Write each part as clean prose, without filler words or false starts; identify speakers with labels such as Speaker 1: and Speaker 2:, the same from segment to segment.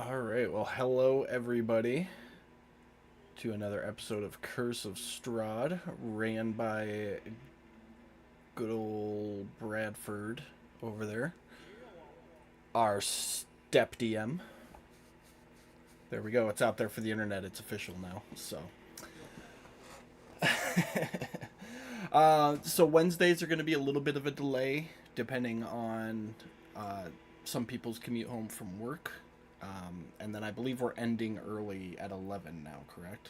Speaker 1: All right. Well, hello everybody to another episode of Curse of Strahd, ran by good old Bradford over there, our step DM. There we go. It's out there for the internet. It's official now. So Wednesdays are going to be a little bit of a delay, depending on uh, some people's commute home from work. And then I believe we're ending early at 11 now. Correct?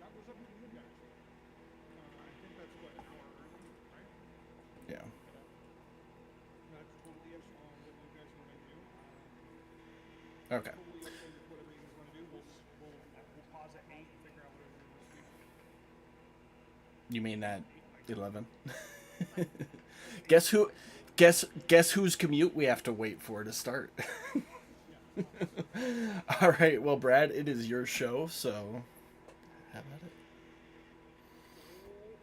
Speaker 2: That was up to you guys. I think that's what an hour early, right?
Speaker 1: Yeah.
Speaker 2: That's totally what you guys want to do.
Speaker 1: Okay.
Speaker 2: Totally okay with whatever you guys want to do. We'll pause at 8 and figure out whatever this week.
Speaker 1: You mean at
Speaker 2: Eight like
Speaker 1: 11?
Speaker 2: like eight
Speaker 1: guess
Speaker 2: like
Speaker 1: who? Guess whose commute we have to wait for to start.
Speaker 2: yeah. Go on.
Speaker 1: All right. Well, Brad, it is your show, so have at it.
Speaker 2: All right.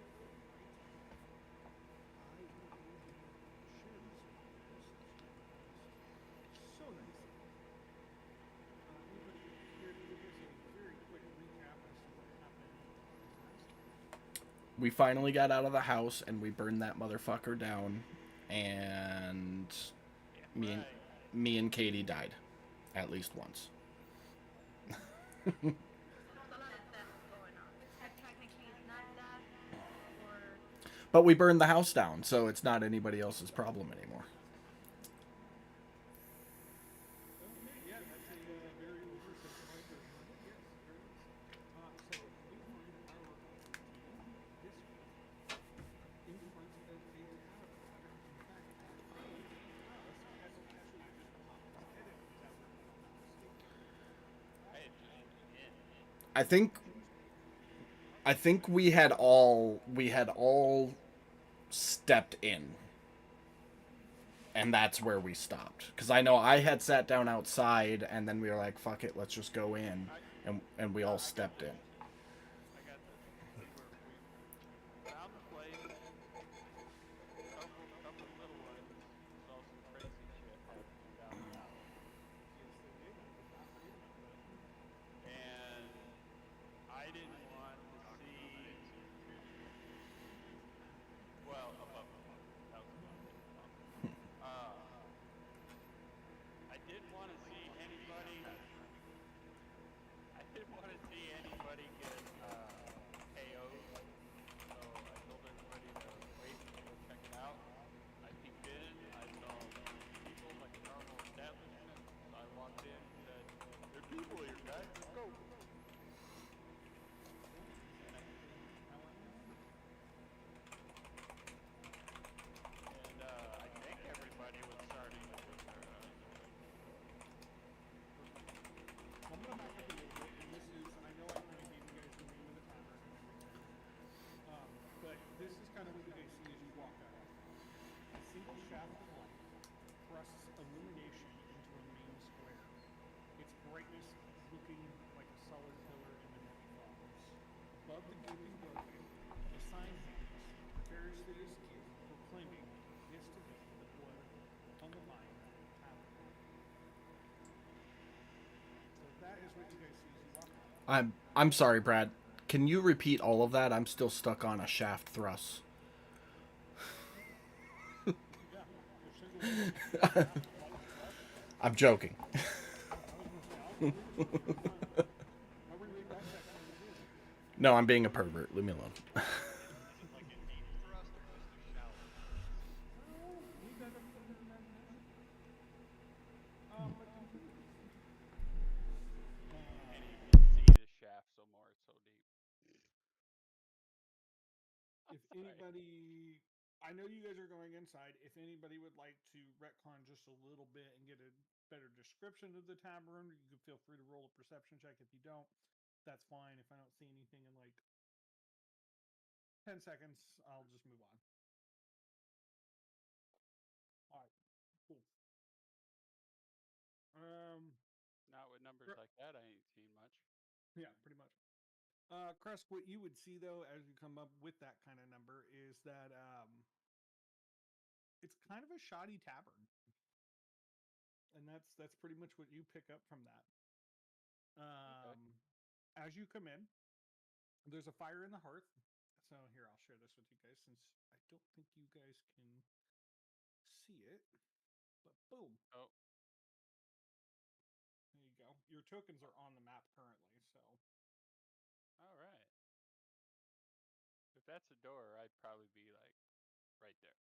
Speaker 2: I will go ahead and share this with you guys since you guys so nicely agreed. Anybody care to give us a very quick recap as to what happened last week?
Speaker 1: We finally got out of the house and we burned that motherfucker down, and
Speaker 3: Damn
Speaker 1: me and
Speaker 3: right.
Speaker 1: me and Katie died, at least once. But we burned the house down, so it's not anybody else's problem anymore.
Speaker 2: Okay, yeah, that's a very oversimplified version of it. Yes, very nice. So we find our GM this week in front of a tavern. In fact, Russ has actually just popped his head into the tavern, if I'm not mistaken.
Speaker 3: I had just moved in.
Speaker 1: I think I think we had all stepped in, and that's where we stopped. Because I know I had sat down outside, and then we were like, "Fuck it, let's just go in,"
Speaker 3: I
Speaker 1: and we all
Speaker 3: yeah, I got
Speaker 1: stepped
Speaker 3: to
Speaker 1: in.
Speaker 3: I got to see where we found the place. Couple little ones saw some crazy shit happening down the alley,
Speaker 2: Yes, they did. I did not forget about that.
Speaker 3: and I didn't want to see. Well, above the bar. That was about it. Uh, I didn't want to see anybody. I didn't want to see anybody get KO'd. So I told everybody to wait and go check it out. I peeked in. I saw people like a normal establishment. So I walked in and said, "There are people here, guys. Let's go."
Speaker 2: Cool. Is that
Speaker 3: And I
Speaker 2: how it went?
Speaker 3: and I think everybody was starting to lose their
Speaker 2: Perfect. Well, I'm going to back up a little bit, and this is, I know I kind of gave you guys the name of the tavern and everything, but this is kind of what you guys see as you walk up. A single shaft of light thrusts illumination into a main square, its brightness looking like a solid pillar in the night fogs. Above the gaping doorway, a sign hangs, precariously askew, proclaiming this to be the Blood on the Vine Tavern. So that is what you guys see as you walk up.
Speaker 1: I'm sorry, Brad. Can you repeat all of that? I'm still stuck on a shaft thrust.
Speaker 2: Yeah, a single shaft of light thrust.
Speaker 1: I'm joking.
Speaker 2: Oh, I was going to say I'll reread it for you. You're fine. I'll reread that section of it too.
Speaker 1: No, I'm being a pervert. Leave me alone.
Speaker 3: Is it like a deep thrust or just a shallow thrust?
Speaker 2: Leave that up to your imagination. But continue.
Speaker 3: And
Speaker 2: Uh,
Speaker 3: you can see the shaft so more. It's so deep.
Speaker 2: if
Speaker 3: Sorry.
Speaker 2: anybody, I know you guys are going inside. If anybody would like to retcon just a little bit and get a better description of the tavern, you can feel free to roll a perception check. If you don't, that's fine. If I don't see anything in like 10 seconds, I'll just move on. All right, cool. Um,
Speaker 3: Not with numbers like that, I ain't seen much.
Speaker 2: yeah, pretty much. Kresk, what you would see though, as you come up with that kind of number, is that it's kind of a shoddy tavern, and that's pretty much what you pick up from that.
Speaker 3: Okay.
Speaker 2: As you come in, there's a fire in the hearth. So here, I'll share this with you guys since I don't think you guys can see it. But boom,
Speaker 3: Oh,
Speaker 2: there you go. Your tokens are on the map currently, so
Speaker 3: all right. If that's a door, I'd probably be like right there.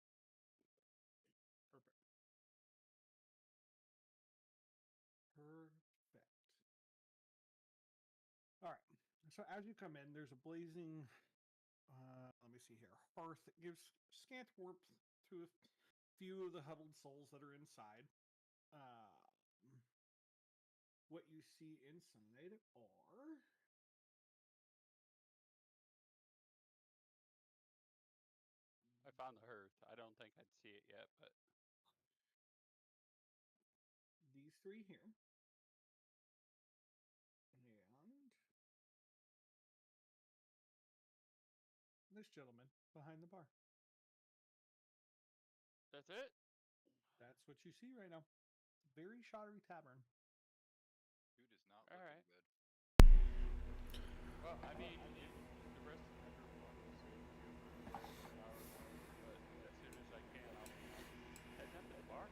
Speaker 2: perfect. Perfect. All right. So as you come in, there's a blazing, let me see here, hearth that gives scant warmth to a few of the huddled souls that are inside. What you see inside are
Speaker 3: I found the hearth. I don't think I'd see it yet, but
Speaker 2: these three here, and this gentleman behind the bar.
Speaker 3: that's it.
Speaker 2: That's what you see right now. Very shoddy tavern.
Speaker 4: Food is not
Speaker 3: All
Speaker 4: looking
Speaker 3: right.
Speaker 4: good.
Speaker 3: Well, I mean, if the rest of the group wants to feel free to stay for an hour or more, but as soon as I can, I'll be heading up to the bar.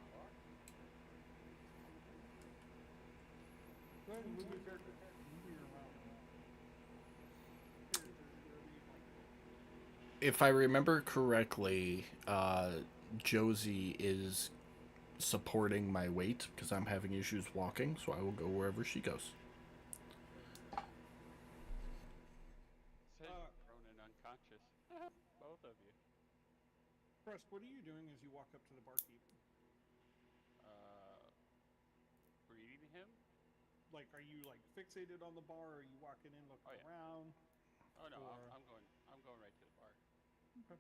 Speaker 2: Go ahead and move your character. Move your characters wherever you'd like.
Speaker 1: If I remember correctly, Josie is supporting my weight because I'm having issues walking, so I will go wherever she goes.
Speaker 3: Says you're prone and unconscious. Both of you.
Speaker 2: Crust, what are you doing as you walk up to the barkeep?
Speaker 3: Uh, Greeting him?
Speaker 2: Like, are you like fixated on the bar? Or are you walking in
Speaker 3: Oh
Speaker 2: looking
Speaker 3: yeah.
Speaker 2: around?
Speaker 3: Oh no,
Speaker 2: Or
Speaker 3: I'm going right to the bar.
Speaker 2: okay.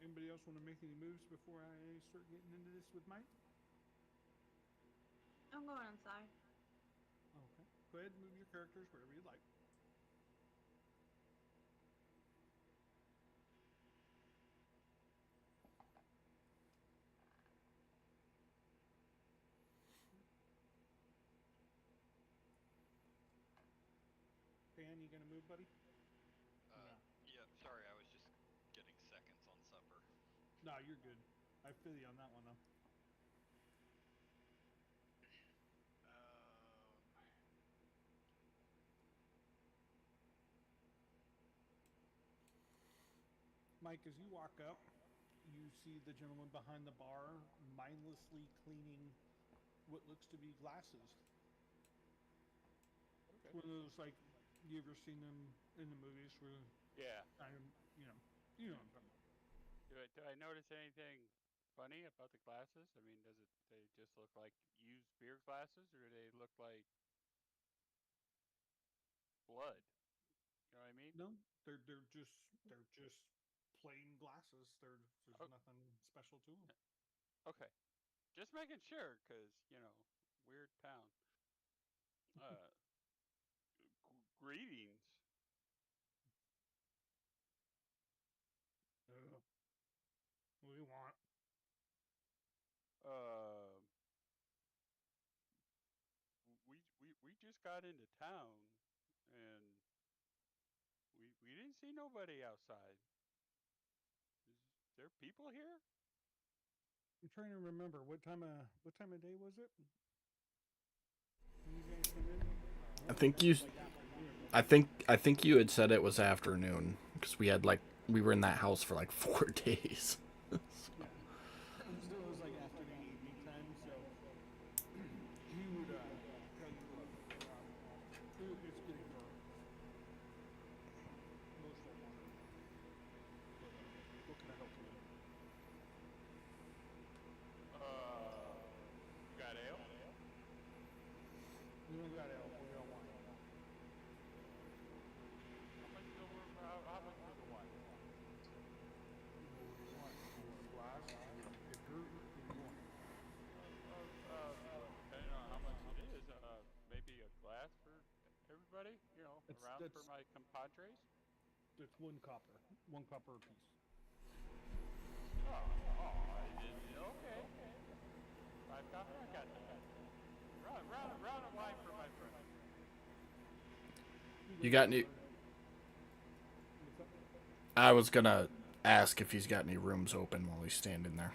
Speaker 2: Anybody else want to make any moves before I start getting into this with Mike?
Speaker 5: I'm going inside.
Speaker 2: Okay. Go ahead and move your characters wherever you'd like. Dan, you gonna move, buddy? No.
Speaker 4: Yeah, sorry, I was just getting seconds on supper.
Speaker 2: No, you're good. I feel you on that one though.
Speaker 4: Um,
Speaker 2: Mike, as you walk up, you see the gentleman behind the bar mindlessly cleaning what looks to be glasses.
Speaker 3: Okay.
Speaker 2: One of those like you ever seen them in the movies where
Speaker 3: Yeah.
Speaker 2: kind of you know what I'm talking about.
Speaker 3: Do I notice anything funny about the glasses? I mean, they just look like used beer glasses, or do they look like blood? You know what I mean?
Speaker 2: No, they're just plain glasses. There's
Speaker 3: Oh,
Speaker 2: nothing special to them.
Speaker 3: okay. Just making sure, cause weird town. Uh, Greetings.
Speaker 2: What do you want?
Speaker 3: Uh, we just got into town, and we didn't see nobody outside. Is there people here?
Speaker 2: I'm trying to remember what time of day was it when you guys come in. I
Speaker 1: I
Speaker 2: want to say
Speaker 1: think
Speaker 2: that
Speaker 1: you,
Speaker 2: was like afternoon,
Speaker 1: I
Speaker 2: wasn't it?
Speaker 1: think, I think you had said it was afternoon because we were in that house for like 4 days.
Speaker 2: Yeah. So it was like afternoon, evening time. So he would tell you, look, it's getting dark. Most will wander. But what can I help you with?
Speaker 3: You got ale?
Speaker 2: We don't got ale. We got wine.
Speaker 3: How much for the wine?
Speaker 2: Well, what do you want? Do you want a glass? Do you want a pitcher? What do you want?
Speaker 3: Well, depending on how much it is, maybe a glass for everybody.
Speaker 2: That's
Speaker 3: Around for
Speaker 2: that's
Speaker 3: my compadres.
Speaker 2: that's one copper a piece.
Speaker 3: Oh, I didn't know.
Speaker 1: You got any?
Speaker 2: What's up?
Speaker 1: I was gonna ask if he's got any rooms open while he's standing there.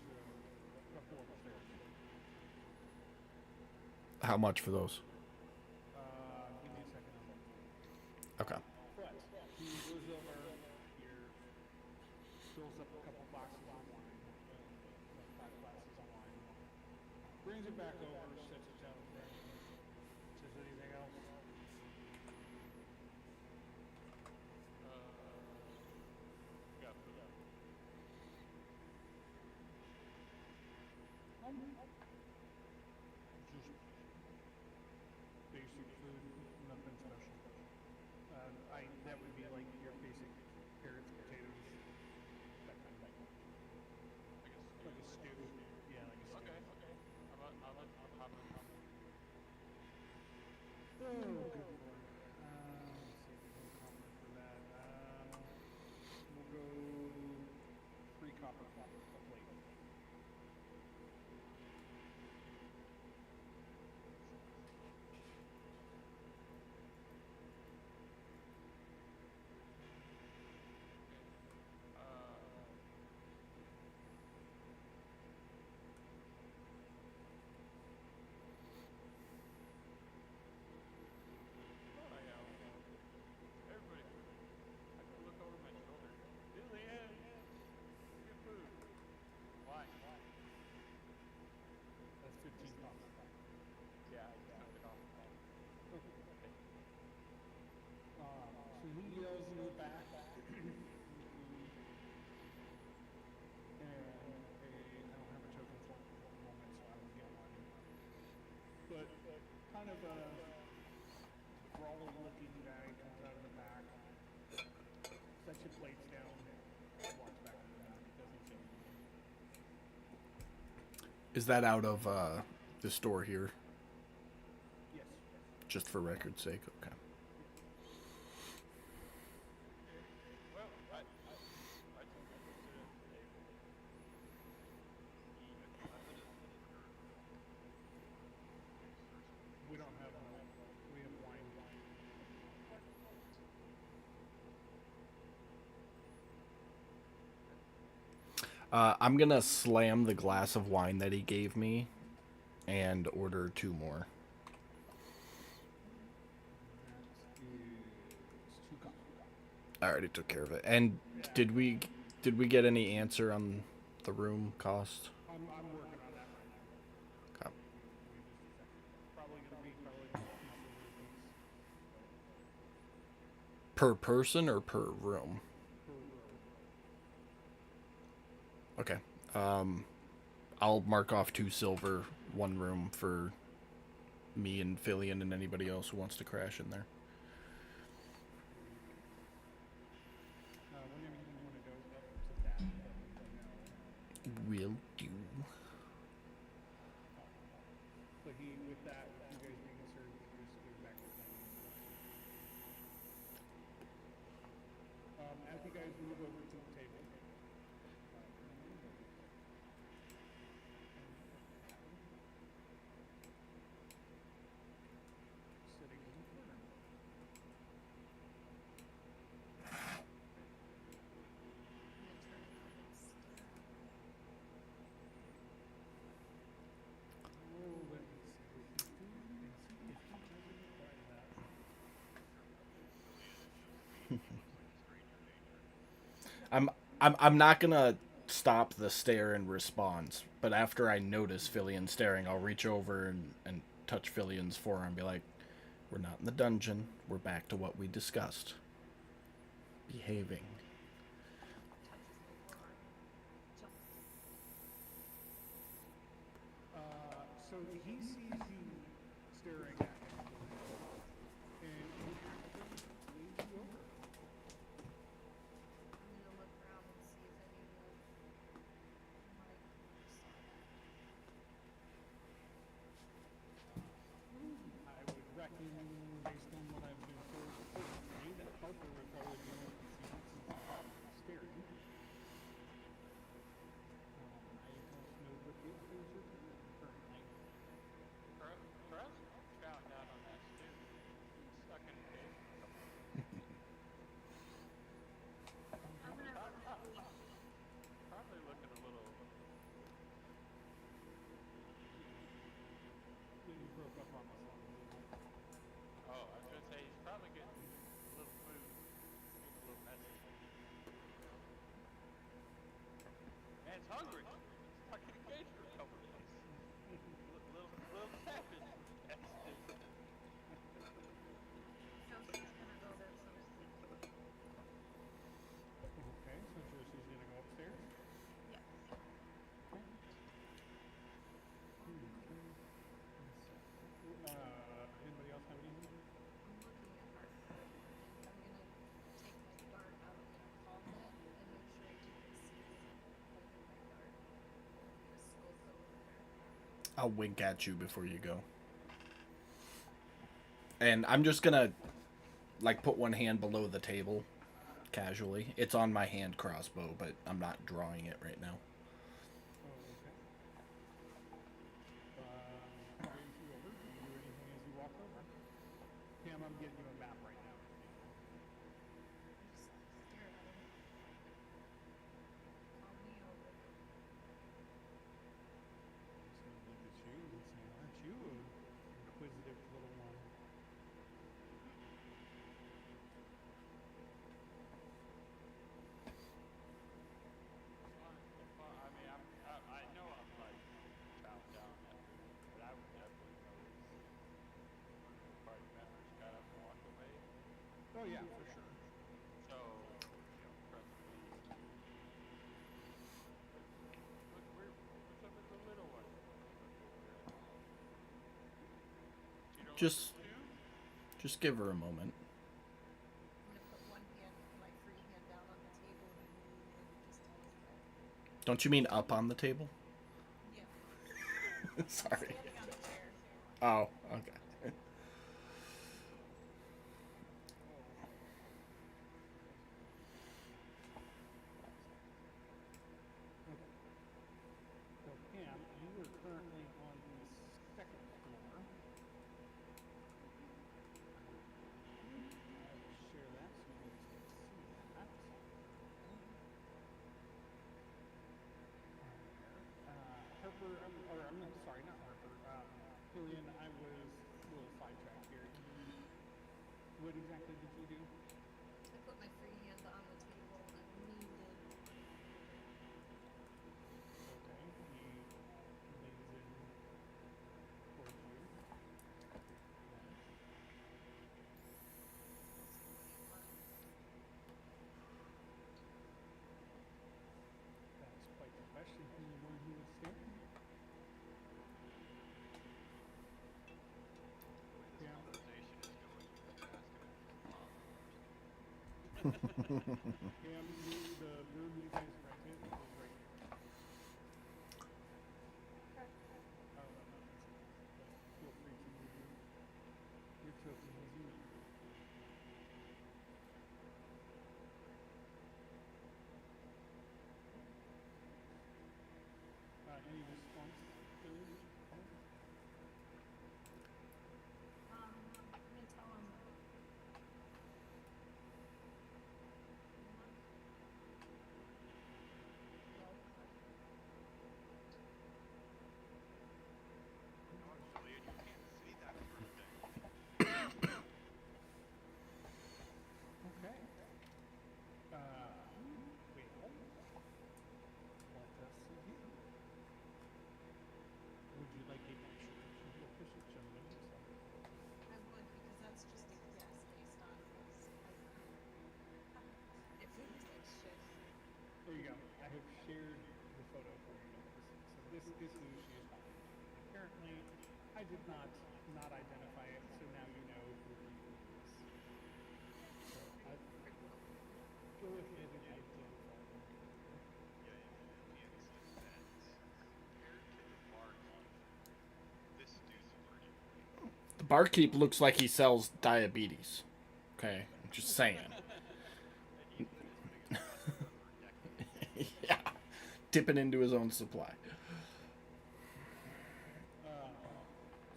Speaker 2: There's a couple upstairs.
Speaker 1: How much for those?
Speaker 2: Give me a second.
Speaker 1: Okay.
Speaker 2: But he goes over here, fills up a couple glasses of wine, like 5 glasses of wine, brings it back over, sets it down there. Says anything else?
Speaker 3: Got food.
Speaker 2: Just basic food, nothing special. That would be like your basic carrots, potatoes, that kind of thing. Like a stew. Yeah, like a stew.
Speaker 3: Okay. I'll hop in.
Speaker 2: Oh, good lord. Let's see if we can copper for that. We'll go 3 copper a plate.
Speaker 3: Everybody, I can look over my shoulder. Lillian, get food. Why?
Speaker 2: That's 15 copper.
Speaker 3: Yeah, I took it off.
Speaker 2: So he yells in the back. And I don't have a token for it at the moment, so I don't get one. But kind of a brawly looking guy comes out of the back, sets your plates down, walks back in the back, doesn't say anything.
Speaker 1: Is that out of the store here?
Speaker 2: Yes.
Speaker 1: Just for record's sake? Okay.
Speaker 3: Well, I took it to the table.
Speaker 2: We don't have we have wine.
Speaker 1: I'm gonna slam the glass of wine that he gave me and order 2 more.
Speaker 2: That is 2 copper.
Speaker 1: I already took care of it. And did we get any answer on the room cost?
Speaker 2: I'm working on that right now.
Speaker 1: Okay.
Speaker 2: Give me just a second. Probably gonna be $2 silver apiece
Speaker 1: Per person or per room?
Speaker 2: per room.
Speaker 1: Okay. I'll mark off 2 silver, 1 room for me and Fillion and anybody else who wants to crash in there.
Speaker 2: Whenever you want to go up to that, let me know.
Speaker 1: Will do.
Speaker 2: But with that, with you guys being served, he just goes back to the dining room. As you guys move over to the table, sitting in the corner. Oh, let me see what he's doing and see if he doesn't require that.
Speaker 1: I'm not gonna stop the stare and response, but after I notice Fillion staring, I'll reach over and touch Fillion's forearm and be like, "We're not in the dungeon. We're back to what we discussed. Behaving."
Speaker 2: So he sees you staring at him, and he actually leads you over.
Speaker 5: I'm gonna look around and see if anyone might saw that.
Speaker 2: I would reckon, based on what I've been told personally, that Harper would probably be more conceited since he's staring. I don't know what the others are doing currently.
Speaker 3: Trust? Challenge.
Speaker 1: I'll wink at you before you go. And I'm just gonna, like, put one hand below the table, casually. It's on my hand crossbow, but I'm not drawing it right now.
Speaker 2: Okay. Gaze you over. Do you do anything as you walk over? Pam, I'm getting you a map right now.
Speaker 5: Just stare at him. Call me over.
Speaker 2: I'm just gonna look at you and say, aren't you an inquisitive little one?
Speaker 3: I mean, I know I'm like bound down at food, but I would definitely notice one of the party members got up and walked away.
Speaker 2: Oh yeah, for sure.
Speaker 3: So, preferably, what's up with the little one? She don't look
Speaker 1: Just,
Speaker 3: too?
Speaker 1: just give her a moment.
Speaker 5: I'm gonna put one hand, my free hand down on the table and move and just tell his head.
Speaker 1: Don't you mean up on the table?
Speaker 5: Yeah.
Speaker 1: Sorry.
Speaker 5: Standing on the chair.
Speaker 1: Oh, okay.
Speaker 2: Okay. So Pam, you are currently on the second floor. I will share that so you guys can see that. Harper, sorry, not Harper. Killian, I was a little sidetracked here. What exactly did you do?
Speaker 5: I put my free hand on the table and leaned in.
Speaker 2: Okay, he leans in towards you. Yes. That's quite the question from the one who was staring.
Speaker 4: The way this
Speaker 2: Yeah.
Speaker 4: conversation is going, you better ask him if his mom
Speaker 2: Pam, the room you guys rented is right here. Oh, no, no, feel free to move your token as you need. Any response, Billy?
Speaker 5: I'm gonna tell him.
Speaker 4: Julian, you can't say that for a thing.
Speaker 2: Okay. Well, let us see here. Would you like a nature or perception?
Speaker 5: I would, because that's just a guess based on his. If it was like shit.
Speaker 2: There you go. I have shared the photo for you guys. So this is who she is talking to. Apparently, I did not identify it, so now you know who he is. So I go ahead and identify them.
Speaker 4: Yeah, Ian says that compared to the barkeep, this dude's pretty great.
Speaker 1: The barkeep looks like he sells diabetes. Okay, I'm just saying.
Speaker 4: And he's been his biggest customer for decades.
Speaker 1: Yeah, dipping into his own supply.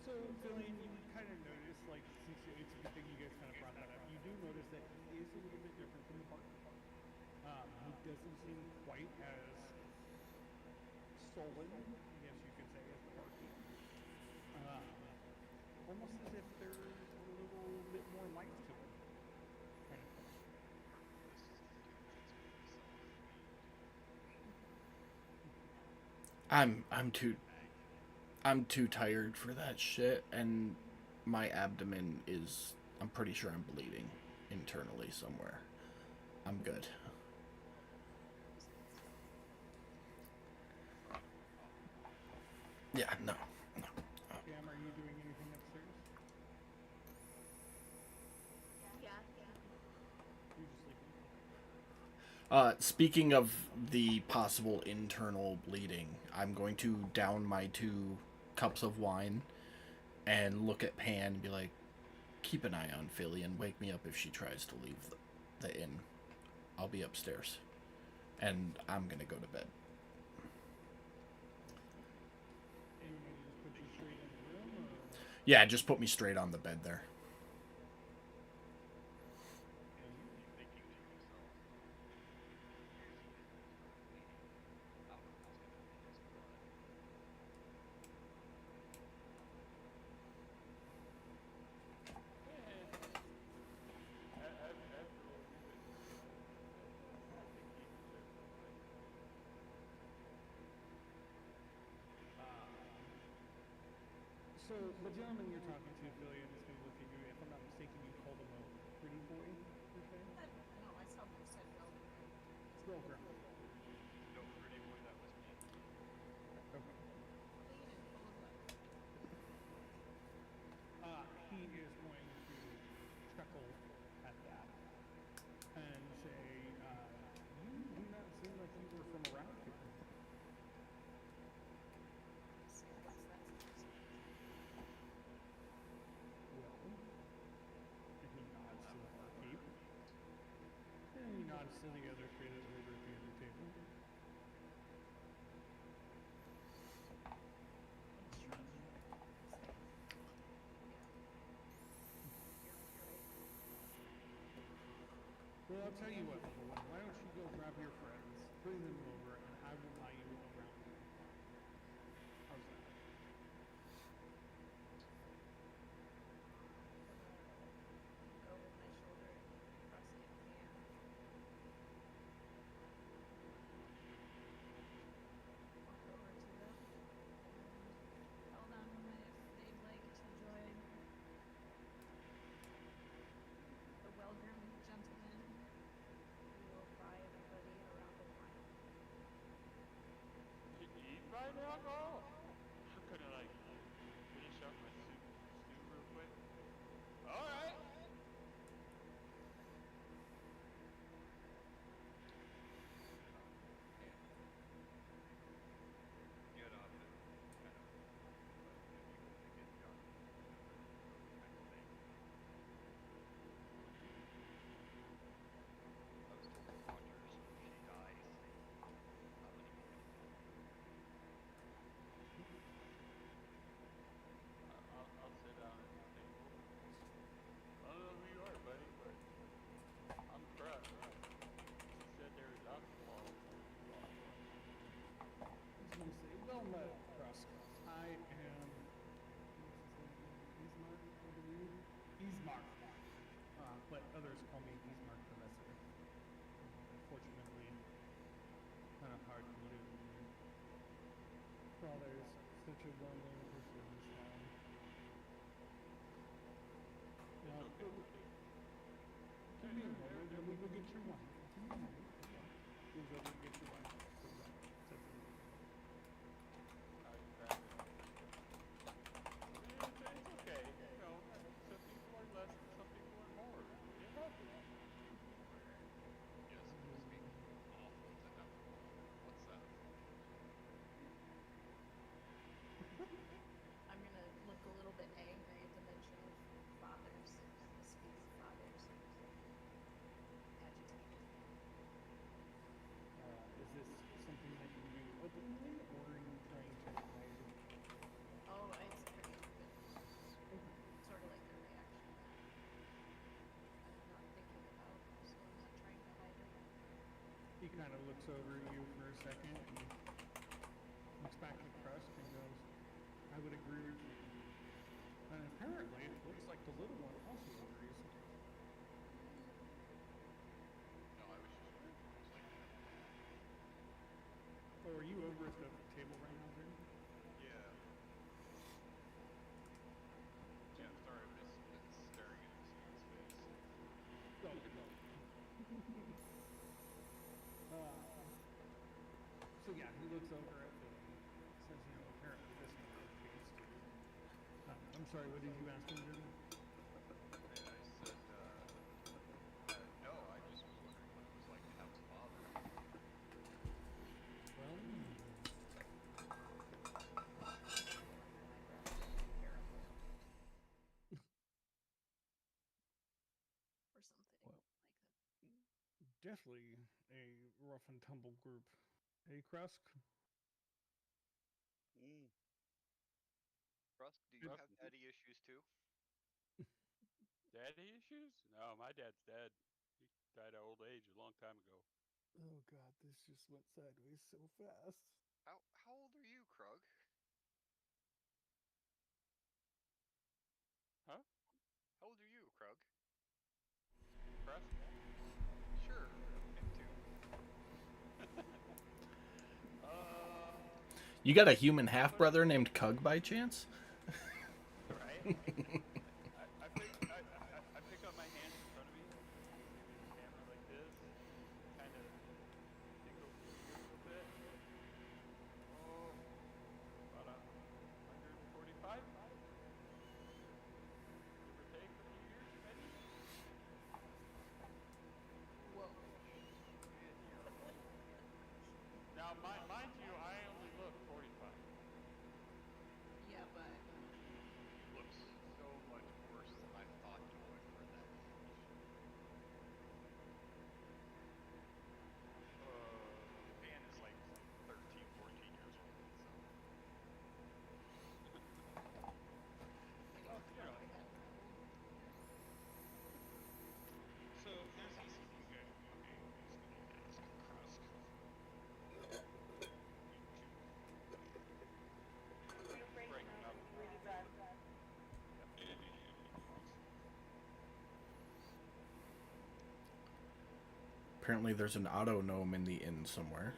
Speaker 2: So, Jillian, you kind of notice, like, since it's a good thing you guys kind of brought that up, you do notice that he is a little bit different from the barkeep. He doesn't seem quite as sullen, I guess you could say, as the barkeep. Almost as if there's a little bit more life to him, kind of thing.
Speaker 4: This is the dude that's going to be selling
Speaker 1: I'm too tired for that shit, and my abdomen is. I'm pretty sure I'm bleeding internally somewhere. I'm good. Yeah, no.
Speaker 2: Pam, are you doing anything upstairs?
Speaker 5: Yeah.
Speaker 2: You're just sleeping?
Speaker 1: Speaking of the possible internal bleeding, I'm going to down my 2 cups of wine and look at Pan and be like, keep an eye on Philly and wake me up if she tries to leave the inn. I'll be upstairs. And I'm going to go to bed.
Speaker 2: And you want me to just put you straight in the room, or?
Speaker 1: Yeah, just put me straight on the bed there.
Speaker 4: Thinking to himself, here's the thing, I don't know what's gonna happen to this blood.
Speaker 3: After all you've been through, I think he deserves a life.
Speaker 2: So the gentleman you're talking to, Fillion, is going to look at you. If I'm not mistaken, you called him a pretty boy, per se?
Speaker 5: No, I saw you said no.
Speaker 2: Well, grown.
Speaker 4: No, pretty boy, that was me.
Speaker 2: Okay.
Speaker 5: Clean and full of life.
Speaker 2: He is going to chuckle at that and say, you do not seem like you were from around here.
Speaker 5: See, I guess that's interesting.
Speaker 2: Well, and he nods to the barkeep. And he nods to the other traders over at the other table. Well, I'll tell you what, little one. Why don't you go grab your friends, bring them over, and I will buy you around here. How's that?
Speaker 5: Go over my shoulder and press it again. Walk over to them and tell them if they'd like to join the well-groomed gentleman who will buy everybody a round of wine.
Speaker 3: Eat right alcohol? I'm gonna like finish up my stew real quick. Alright.
Speaker 4: Get up and kind of maybe when they get done, kind of thing. I was told Rogers, if she dies, I'm gonna be dead.
Speaker 3: I'll sit down at the table. I don't know who you are, buddy, but I'm Krug. She said there was alcohol before you walked in.
Speaker 2: He's going to say, well met, Krusk. I am, Ismark, I believe? Ismark. But others call me Ismark the Lesser. Unfortunately, kind of hard to live when your father is such a well-known person in this town. Now,
Speaker 3: It's okay, buddy.
Speaker 2: give me a moment, and we will get your wine. Give me a moment. Goes over and gets your wine. Sets it on the table.
Speaker 3: I grab it. It's okay. You know, some people are less and some people are more. It happens.
Speaker 4: Yes, it was me. Awful to have to walk. What's that?
Speaker 5: I'm gonna look a little bit angry at the mention of fathers and the speak of fathers. Agitated.
Speaker 2: Is this something that you do openly, or are you trying to hide it?
Speaker 5: Oh, it's pretty open. Sort of like a reaction that I'm not thinking about, so I'm not trying to hide it.
Speaker 2: He kind of looks over at you for a second and looks back at Krusk and goes, I would agree with you. And apparently, it looks like the little one also agrees.
Speaker 4: No, I was just like that.
Speaker 2: Oh, are you over at the table right now, Jim?
Speaker 4: Yeah. Yeah, sorry, I've just been staring into someone's face.
Speaker 2: Oh, no. So yeah, he looks over at the, says, apparently this one agrees to. I'm sorry, what did you ask him, Jim?
Speaker 4: And I said, no, I just was wondering what it was like to have a father.
Speaker 2: Well, especially a rough and tumble group. Hey, Krusk?
Speaker 4: Mm. Rusk, do you
Speaker 2: Good.
Speaker 4: have daddy issues too?
Speaker 3: Daddy issues? No, my dad's dead. He died of old age a long time ago.
Speaker 2: Oh God, this just went sideways so fast.
Speaker 4: How old are you, Krug?
Speaker 3: Huh?
Speaker 4: How old are you, Krug?
Speaker 3: Crust?
Speaker 4: Sure, him too.
Speaker 3: Uh,
Speaker 1: You got a human half brother named Cug by chance?
Speaker 3: right? I pick up my hands in front of me, basically the camera like this, and kind of think over the years a little bit. Oh, about 145, give or take a few years, maybe.
Speaker 5: Whoa.
Speaker 4: In your old age.
Speaker 3: Now, mind you, I only look 45.
Speaker 5: Yeah, but
Speaker 4: You look so much worse than I thought you would for that age. Man is like 13, 14 years old, so.
Speaker 5: getting
Speaker 3: Well,
Speaker 5: the
Speaker 3: you
Speaker 5: front
Speaker 3: know,
Speaker 5: of my head rattled.
Speaker 4: So there's these. Okay, okay. I'm just gonna ask Krusk. You two.
Speaker 6: You're
Speaker 3: he's
Speaker 6: breaking
Speaker 3: breaking
Speaker 6: up
Speaker 3: up.
Speaker 6: really bad.
Speaker 3: Yep.
Speaker 1: Apparently, there's an auto gnome in the inn somewhere.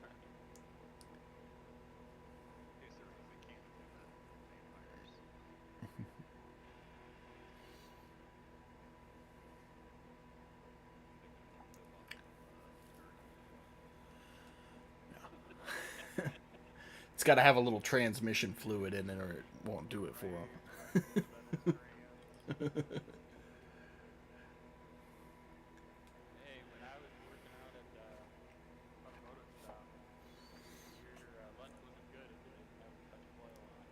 Speaker 3: Right.
Speaker 4: In case there was a mechanic in the vampires. They can only live off of urine.
Speaker 1: It's got to have a little transmission fluid in it, or it won't do it for him.
Speaker 4: Right, right. A little bit of strands.
Speaker 3: Hey, when I was working out at the automotive shop, your lunch wasn't good if it didn't have a touch of oil on it.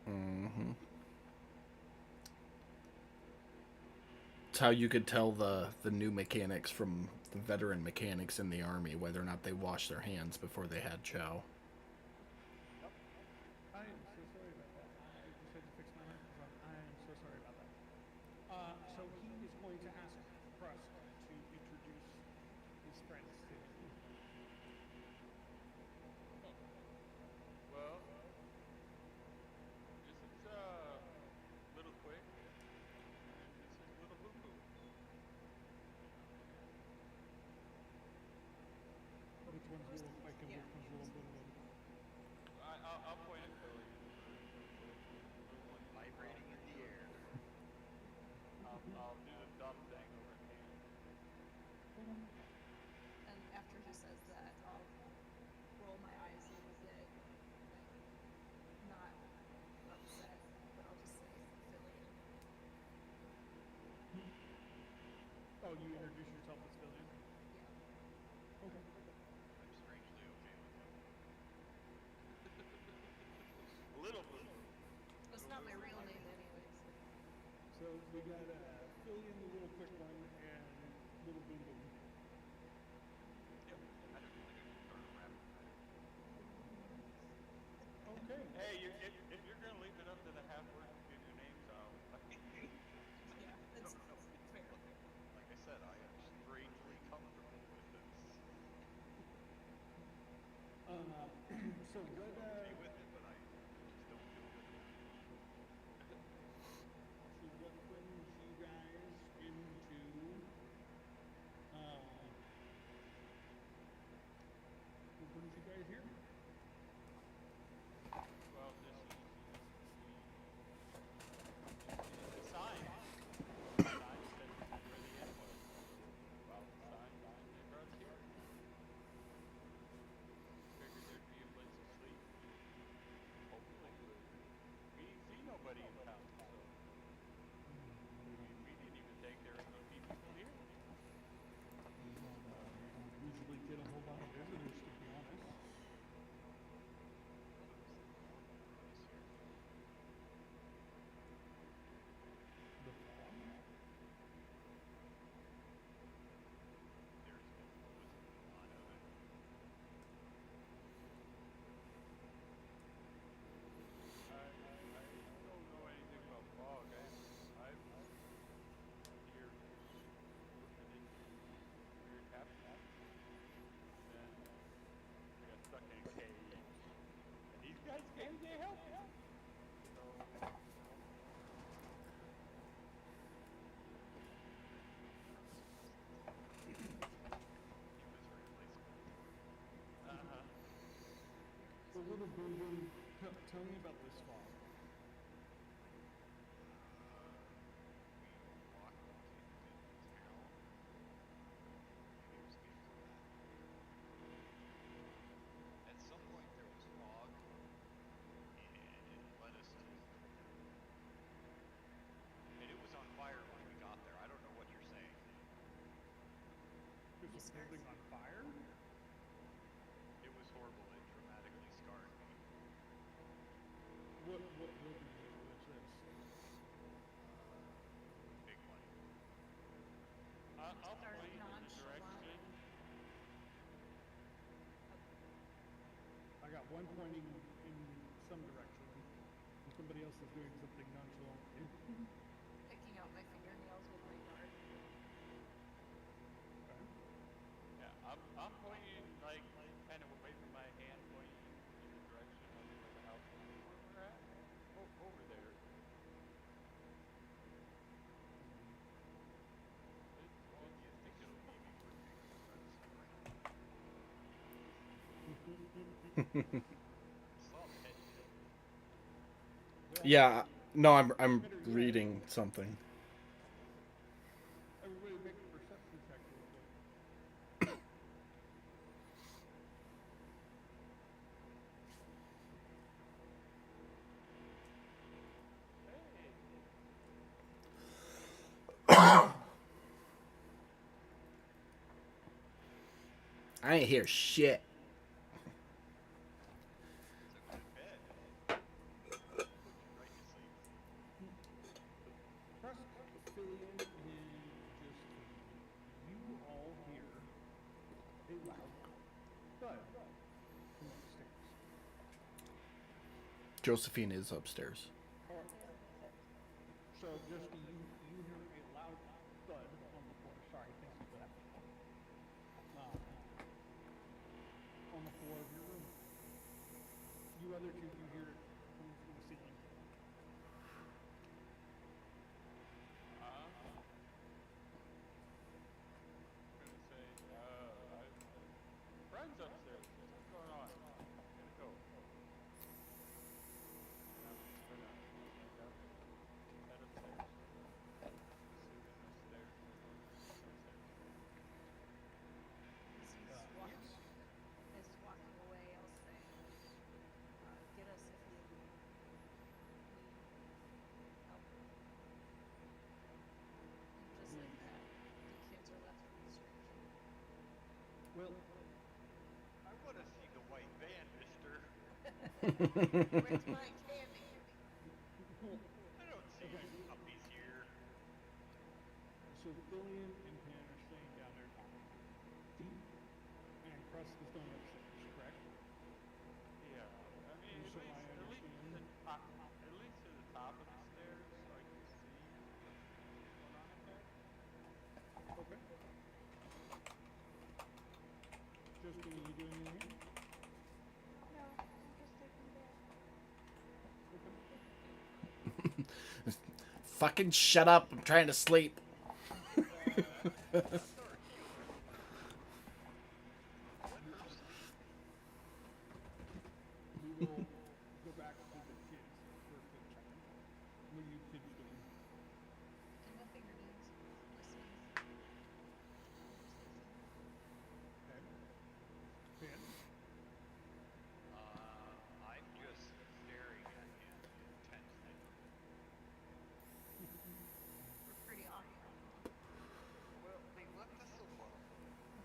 Speaker 1: Mm-hmm. It's how you could tell the new mechanics from the veteran mechanics in the army whether or not they washed their hands before they had chow.
Speaker 3: Yep.
Speaker 2: I am so sorry about that. I just had to fix my microphone. I am so sorry about that. So he is going to ask Krusk to introduce his friends to him.
Speaker 3: Oh. Well, this is Little Quick, and this is Little Boo Boo.
Speaker 2: Which one's
Speaker 5: Who's
Speaker 2: Little Quick and
Speaker 5: yeah,
Speaker 2: which one's Little
Speaker 5: who's
Speaker 2: Boom Boom?
Speaker 3: I'll point at Fillion first, real quick. The little one
Speaker 4: Vibrating in the air.
Speaker 3: I'll do the thumb thing over Cam.
Speaker 5: and after he says that, I'll roll my eyes a little bit, like not upset, but I'll just say Fillion.
Speaker 2: Oh, you introduce yourself as Fillion?
Speaker 5: Yeah.
Speaker 2: Okay.
Speaker 4: I'm strangely okay with it.
Speaker 3: Little Boo Boo.
Speaker 5: Well, it's
Speaker 3: Little
Speaker 5: not
Speaker 3: Boo
Speaker 5: my
Speaker 3: Boo.
Speaker 5: real name anyway, so.
Speaker 2: So we got Fillion, the Little Quick one, and Little Boom Boom.
Speaker 4: Yep. I think I should start a rap group.
Speaker 2: Okay.
Speaker 3: Hey, if you're gonna leave it up to the half orc to give you names, I'll.
Speaker 5: Yeah,
Speaker 4: No,
Speaker 5: that's
Speaker 4: no.
Speaker 5: fair.
Speaker 4: Like I said, I am strangely comfortable with this.
Speaker 2: Uh, so
Speaker 4: I'm
Speaker 2: what?
Speaker 4: okay with it, but I just don't feel good about it.
Speaker 2: So what brings you guys into? What brings you guys here?
Speaker 3: Well, this is the sign. The sign said this is where the inn was, so we followed the sign and they brought us here. Figured there'd be a place to sleep.
Speaker 2: little building. Tell me about this fog.
Speaker 4: We walked into town. Maybe it was before that. At some point there was fog, and it led us to. And it was on fire when we got there. I don't know what you're saying.
Speaker 2: There's a building on fire.
Speaker 4: It was horrible. It dramatically scarred me.
Speaker 2: What building was this?
Speaker 4: Big one.
Speaker 3: I'll
Speaker 5: Start
Speaker 3: point in the
Speaker 5: nonchalant.
Speaker 3: direction.
Speaker 2: I got one pointing in some direction, and somebody else is doing something nonchalant.
Speaker 5: Picking out my fingernails with my dart.
Speaker 2: Okay.
Speaker 3: Yeah, I'm pointing like kind of away from my hand, pointing in the direction of where the house is where we're at. Over there.
Speaker 4: Well, do you think it'll maybe work to go try to sprint? It's all petty.
Speaker 2: Well,
Speaker 1: Yeah, no, I'm
Speaker 2: better yet,
Speaker 1: reading something.
Speaker 2: everybody make a perception check real quick.
Speaker 3: Hey,
Speaker 1: I ain't hear shit.
Speaker 4: So go to bed. Put you right to sleep.
Speaker 2: Trust Fillion and Justine. You all hear a loud thud from upstairs.
Speaker 1: Josephine is upstairs.
Speaker 2: All right. So Justine, you hear a loud thud on the floor. Sorry, thank you for that. On the floor of your room. You other two, you hear it coming from the ceiling.
Speaker 3: I'm gonna say, friends upstairs. What's going on? Gotta go. And I'm just gonna sneak up, head upstairs. Assuming the stairs are upstairs.
Speaker 5: As he's walking away, I'll say, get us if you need help. And just like that, the kids are left with the stranger.
Speaker 2: Well,
Speaker 4: I want to see the white van, mister.
Speaker 5: Where's my candy?
Speaker 4: I don't see
Speaker 2: Okay.
Speaker 4: any puppies here.
Speaker 2: so Fillion and Pan are staying down there talking. And Crust is going upstairs, correct?
Speaker 3: Yeah, I mean,
Speaker 2: So I
Speaker 3: at least to
Speaker 2: understand.
Speaker 3: the top, at least to the top of the stairs, so I can see what's going on up there.
Speaker 2: Okay. Justine, are you doing anything?
Speaker 5: No, I'm just taking that.
Speaker 2: Okay.
Speaker 1: Fucking shut up. I'm trying to sleep.
Speaker 4: Start healing. Let her sleep.
Speaker 2: We will go back to the kids for a quick second. What are you kids doing?
Speaker 5: Picking my fingernails, listening. Just listening.
Speaker 2: Okay. Pan?
Speaker 4: I'm just staring at him intensely.
Speaker 5: We're pretty awkward, huh?
Speaker 4: Well, they left us alone.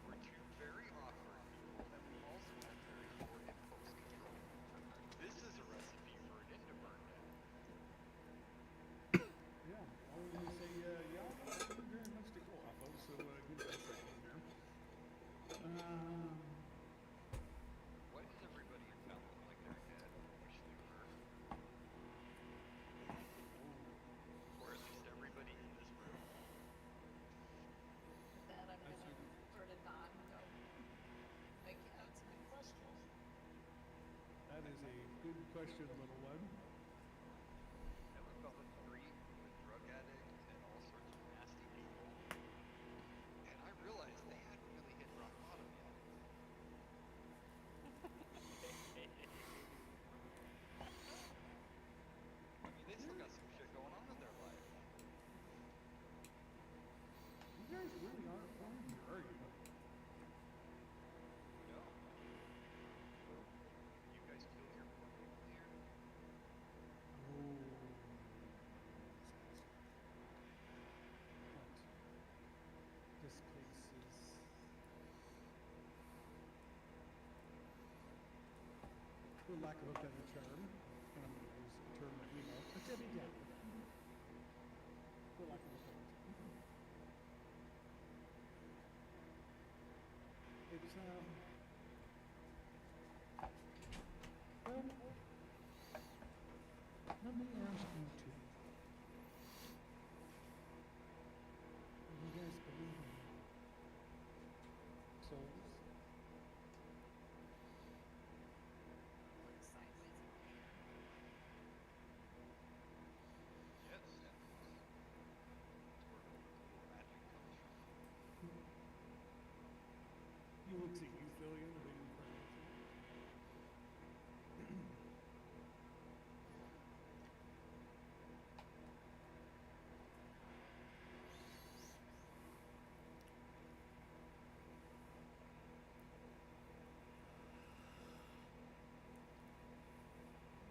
Speaker 4: We're two very awkward people that we also have very important folks to kill. This is a recipe for an Indoburn death.
Speaker 2: Yeah. I was gonna say, y'all don't have very much to go off of, so give us a second here.
Speaker 4: Why does everybody in town look like they're dead? I wish they were. Or at least everybody in this room.
Speaker 5: With that, I'm
Speaker 2: That's
Speaker 5: gonna
Speaker 2: a-
Speaker 5: sort of nod and go, I can answer my question.
Speaker 2: That is a good question, little one.
Speaker 4: I lived on the street with drug addicts and all sorts of nasty people. And I realized they hadn't really hit rock bottom yet.
Speaker 2: lack of a better term, and I'm going to use a term that we know, a Debbie Downer. For lack of a better term. It's, well, let me ask you two. You guys believe in souls?
Speaker 5: Look sideways at my hand.
Speaker 4: Yes, that's where the magic comes from.
Speaker 2: You would see euphilion of incarnation.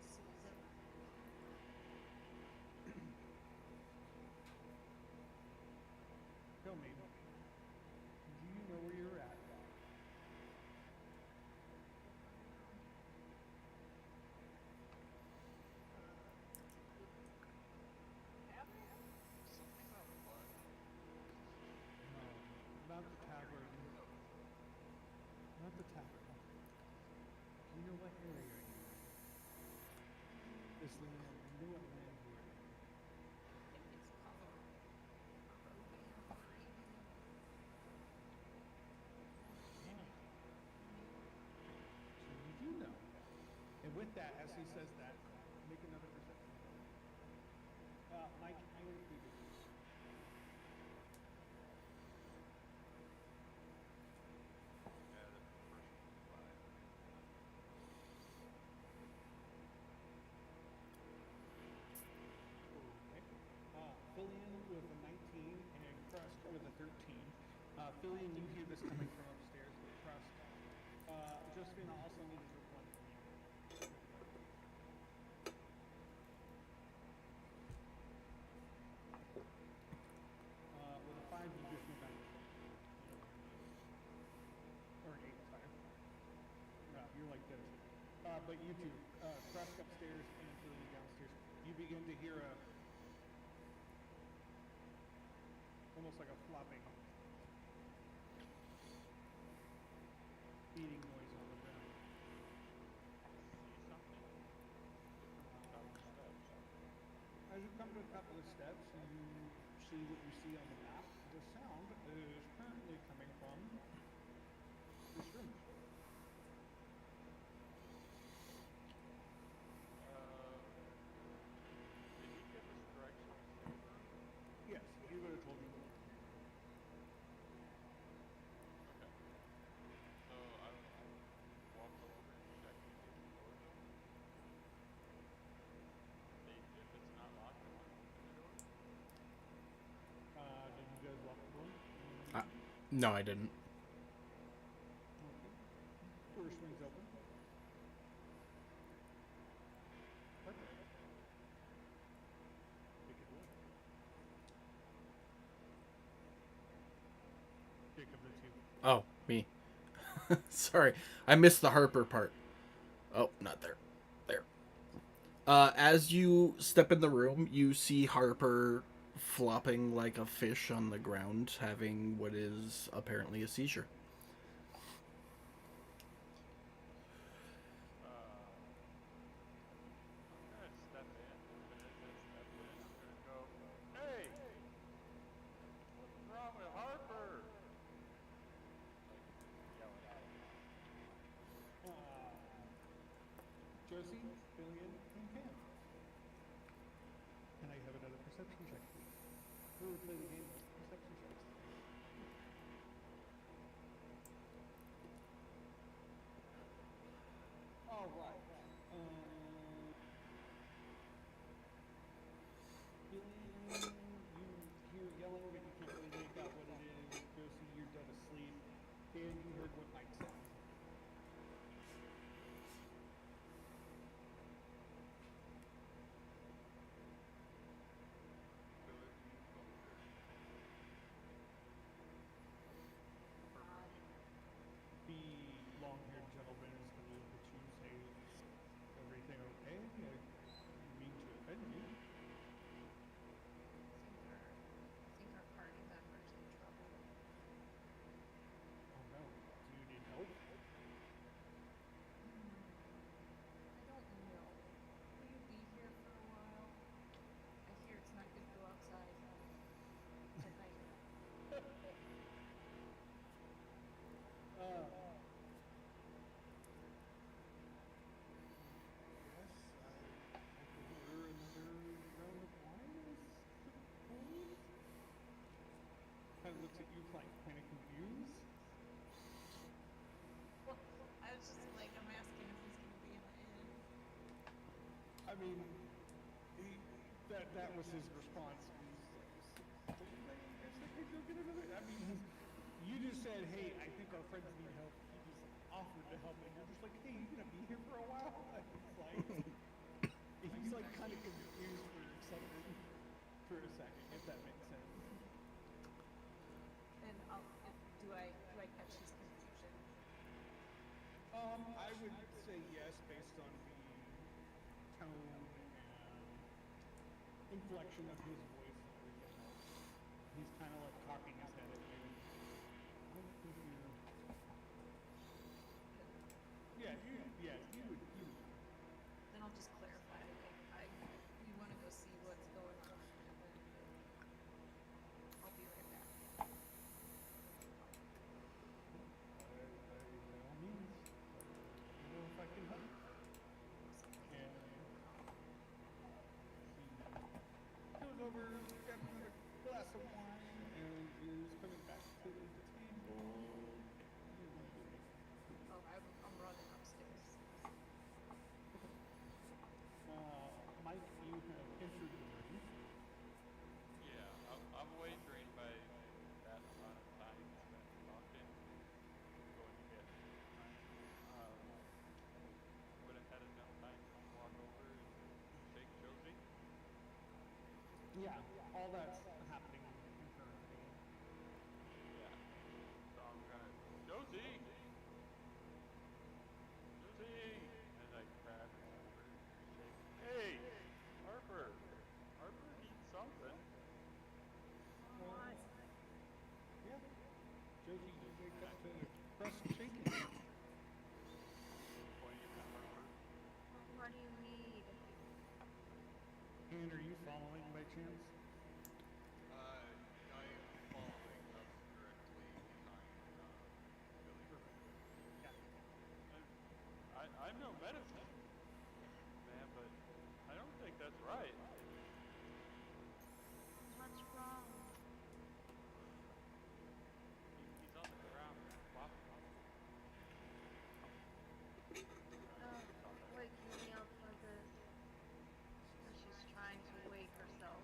Speaker 5: Souls of
Speaker 2: Tell me, do you know where you're at?
Speaker 4: Something about blood.
Speaker 2: No, not the tavern. Not the tavern. Do you know what area you're in? This land, you know what land you're in?
Speaker 5: I think it's called Barovian, Moravian.
Speaker 2: Ah. So you do know. And with that, as he says that, make another perception. Mike, I would agree with you.
Speaker 4: Yeah, the first one was 5.
Speaker 2: Okay. Fillion with a 19 and Crust with a 13. Fillion, you hear this coming from upstairs, but Crust, Josephine, I also need a group one from you. With a 5, you just move out. Or an 8, sorry. No, you're like this. But you two, Crust upstairs and Fillion downstairs, you begin to hear almost like a flopping, beating noise on the ground.
Speaker 3: See something? Look around the steps.
Speaker 2: As you come to a couple of steps, you see what you see on the map. The sound is currently coming from this room.
Speaker 3: Did he give us directions to the room?
Speaker 2: Yes, he would have told you what room you're in.
Speaker 3: Okay. So I walk over and check to see if the door's open. If it's not locked, I want to open the door.
Speaker 2: Did you guys lock the door?
Speaker 1: No, I didn't.
Speaker 2: Okay. Door swings open. Perfect. Pick it away. Jacob, that's you.
Speaker 1: Oh, me. Sorry, I missed the Harper part. Oh, not there. There. As you step in the room, you see Harper flopping like a fish on the ground, having what is apparently a seizure.
Speaker 3: I'm gonna step in, but as I step in, I'm gonna go, "Hey, what's wrong with Harper?" Like, yell it out loud.
Speaker 2: Josie, Fillion, and Cam. And I have another perception check, please. We will play the game of perception checks. All right. Fillion, you hear yelling, but you can't really make out what it is. Josie, you're dead asleep. Dan, you heard what Mike said.
Speaker 4: Philip, do you falter?
Speaker 2: mean, that was his response. He's like, "Well, you guys think I go get another?" I mean, you just said, "Hey, I think our friends need help." He just offered to help, and you're just like, "Hey, you gonna be here for a while?" He's like kind of confused for a second, if that makes sense.
Speaker 5: And do I catch his confusion?
Speaker 2: I would say yes, based on the tone and inflection of his voice and everything else. He's kind of like cocking his head at you. I think you're. Yeah, you would.
Speaker 5: Then I'll just clarify. We want to go see what's going on, and then I'll be right back.
Speaker 2: By all means, if I can help. And he goes over, grabs another glass of wine, and is coming back to the table.
Speaker 5: Oh, I'm running upstairs.
Speaker 2: Mike, you have entered the room.
Speaker 3: Yeah, I'm wagering by that amount of time spent talking, going to get would have had enough time to walk over and shake Josie.
Speaker 2: Yeah, all that's happening concurrently.
Speaker 3: Yeah. So I'm gonna Josie, Josie, and I grab her shoulder, shake. Hey, Harper, Harper needs something.
Speaker 5: What?
Speaker 2: Yeah. Josie, you wake up to crust shaking.
Speaker 3: Pointing at Harper.
Speaker 5: What do you need?
Speaker 2: And are you following by chance?
Speaker 4: I am following up directly behind Billy.
Speaker 2: Yeah.
Speaker 3: I'm no medicine man, but I don't think that's right.
Speaker 5: What's wrong?
Speaker 3: He's on the ground, flopping.
Speaker 5: Waking me up for this. She's trying to wake herself.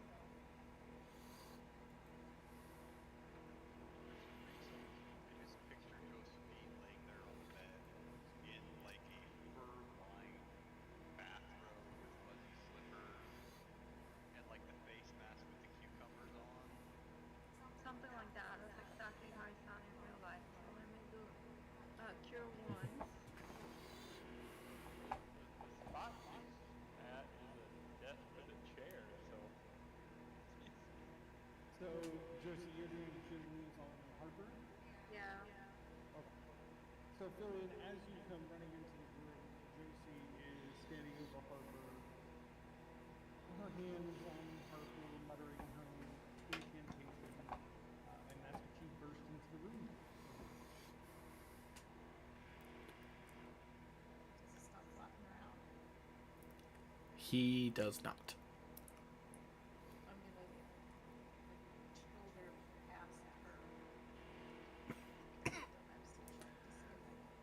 Speaker 4: I just picture Josephine laying there on the bed in like a fur-lined bathrobe with fuzzy slippers and like the face mask with the cucumbers on.
Speaker 5: Something like that. That's exactly how I sound in real life. So let me do cure wounds.
Speaker 3: The spot she's at is a desk with a chair, so
Speaker 2: So, Josie, you're doing cure wounds on Harper?
Speaker 5: Yeah.
Speaker 2: Okay. So, fill in, as you come running into the room, Josie is standing over Harper, her hands on Harper, muttering her incantation, and that's when she burst into the room.
Speaker 5: Does it stop flapping around?
Speaker 1: He does not.
Speaker 5: I'm gonna shoulder past her. I'm still trying to see if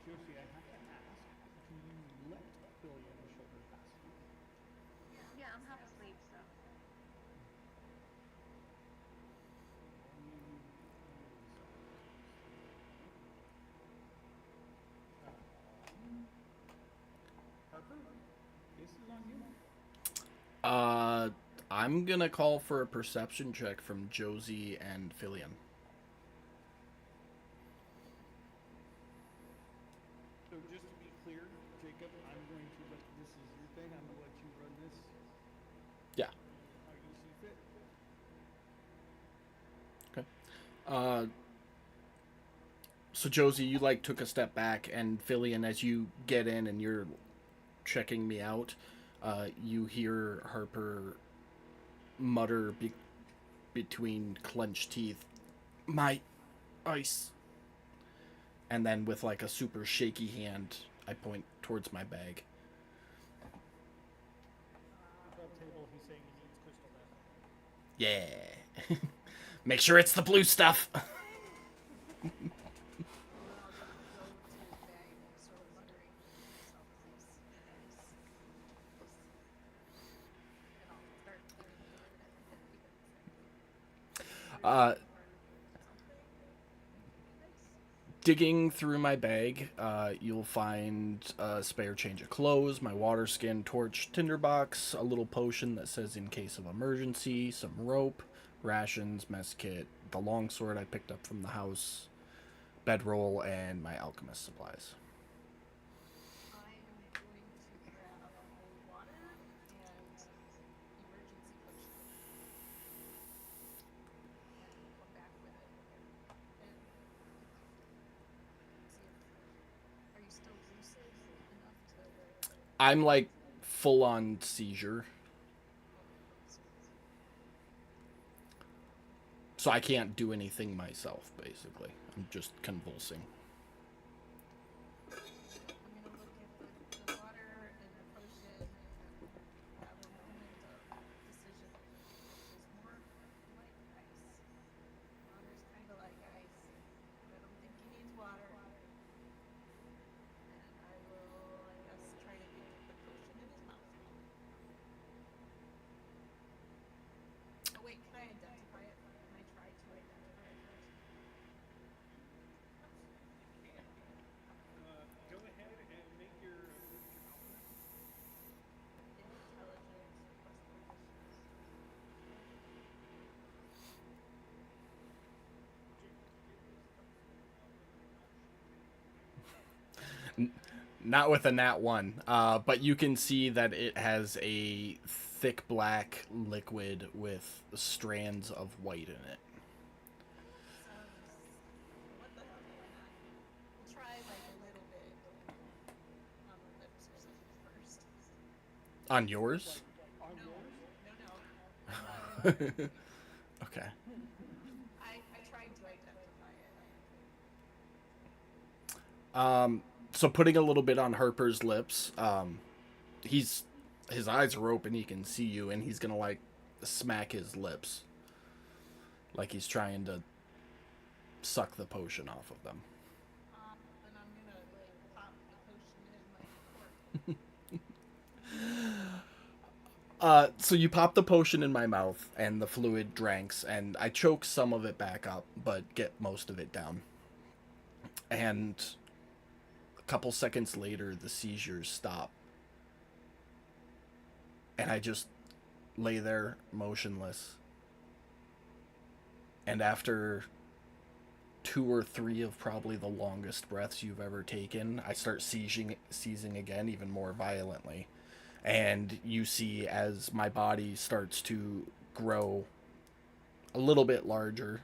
Speaker 2: Josie, I have to ask, do you let Billion shoulder past you?
Speaker 5: Yeah, I'm half asleep, so.
Speaker 2: Harper, this is on you.
Speaker 1: I'm gonna call for a perception check from Josie and Fillion.
Speaker 2: So just to be clear, Jacob, I'm going to let this is your thing. I'm going to let you run this
Speaker 1: Yeah.
Speaker 2: how you see fit.
Speaker 1: Okay. So Josie, you like took a step back, and Fillion, as you get in and you're checking me out, you hear Harper mutter between clenched teeth, "My ice." And then with like a super shaky hand, I point towards my bag.
Speaker 2: Above table, he's saying he needs crystal meth.
Speaker 1: Yeah. Make sure it's the blue stuff.
Speaker 5: I'll just go to his bag and
Speaker 1: Uh,
Speaker 5: something? Nice.
Speaker 1: Digging through my bag, you'll find a spare change of clothes, my water skin, torch, tinderbox, a little potion that says in case of emergency, some rope, rations, mess kit, the longsword I picked up from the house, bedroll, and my alchemist supplies.
Speaker 5: I am going to grab water and emergency potion and come back with it. And see if are you still lucid enough to
Speaker 1: I'm like full on seizure,
Speaker 5: okay, so
Speaker 1: so I can't do anything myself, basically. I'm just convulsing.
Speaker 5: I'm gonna look at the water and the potion and have a moment of decision, which is more like ice. Water's kinda like ice. I don't think he needs water. And I will, I guess, try to get the potion in his mouth. Oh wait, can I identify it? Can I try to identify it first?
Speaker 2: Absolutely can. Go ahead and make what's your alchemist?
Speaker 5: Intelligence plus proficiency.
Speaker 2: James, it is up to you. Whether or not you take
Speaker 1: Not with a nat one, but you can see that it has a thick black liquid with strands of white in it.
Speaker 5: Sounds. What the hell? Why not? We'll try like a little bit on the lips or something first.
Speaker 1: On yours?
Speaker 2: like on
Speaker 5: No,
Speaker 2: yours.
Speaker 5: no. I'm not identifying it.
Speaker 1: Okay.
Speaker 5: I tried to identify it.
Speaker 1: So putting a little bit on Harper's lips, he's his eyes are open, he can see you, and he's gonna like smack his lips. Like he's trying to suck the potion off of them.
Speaker 5: Then I'm gonna like pop the potion in my cork.
Speaker 1: So you pop the potion in my mouth, and the fluid drinks, and I choke some of it back up, but get most of it down. And a couple seconds later, the seizures stop, and I just lay there motionless. And after two or three of probably the longest breaths you've ever taken, I start seizing again, even more violently. And you see as my body starts to grow a little bit larger,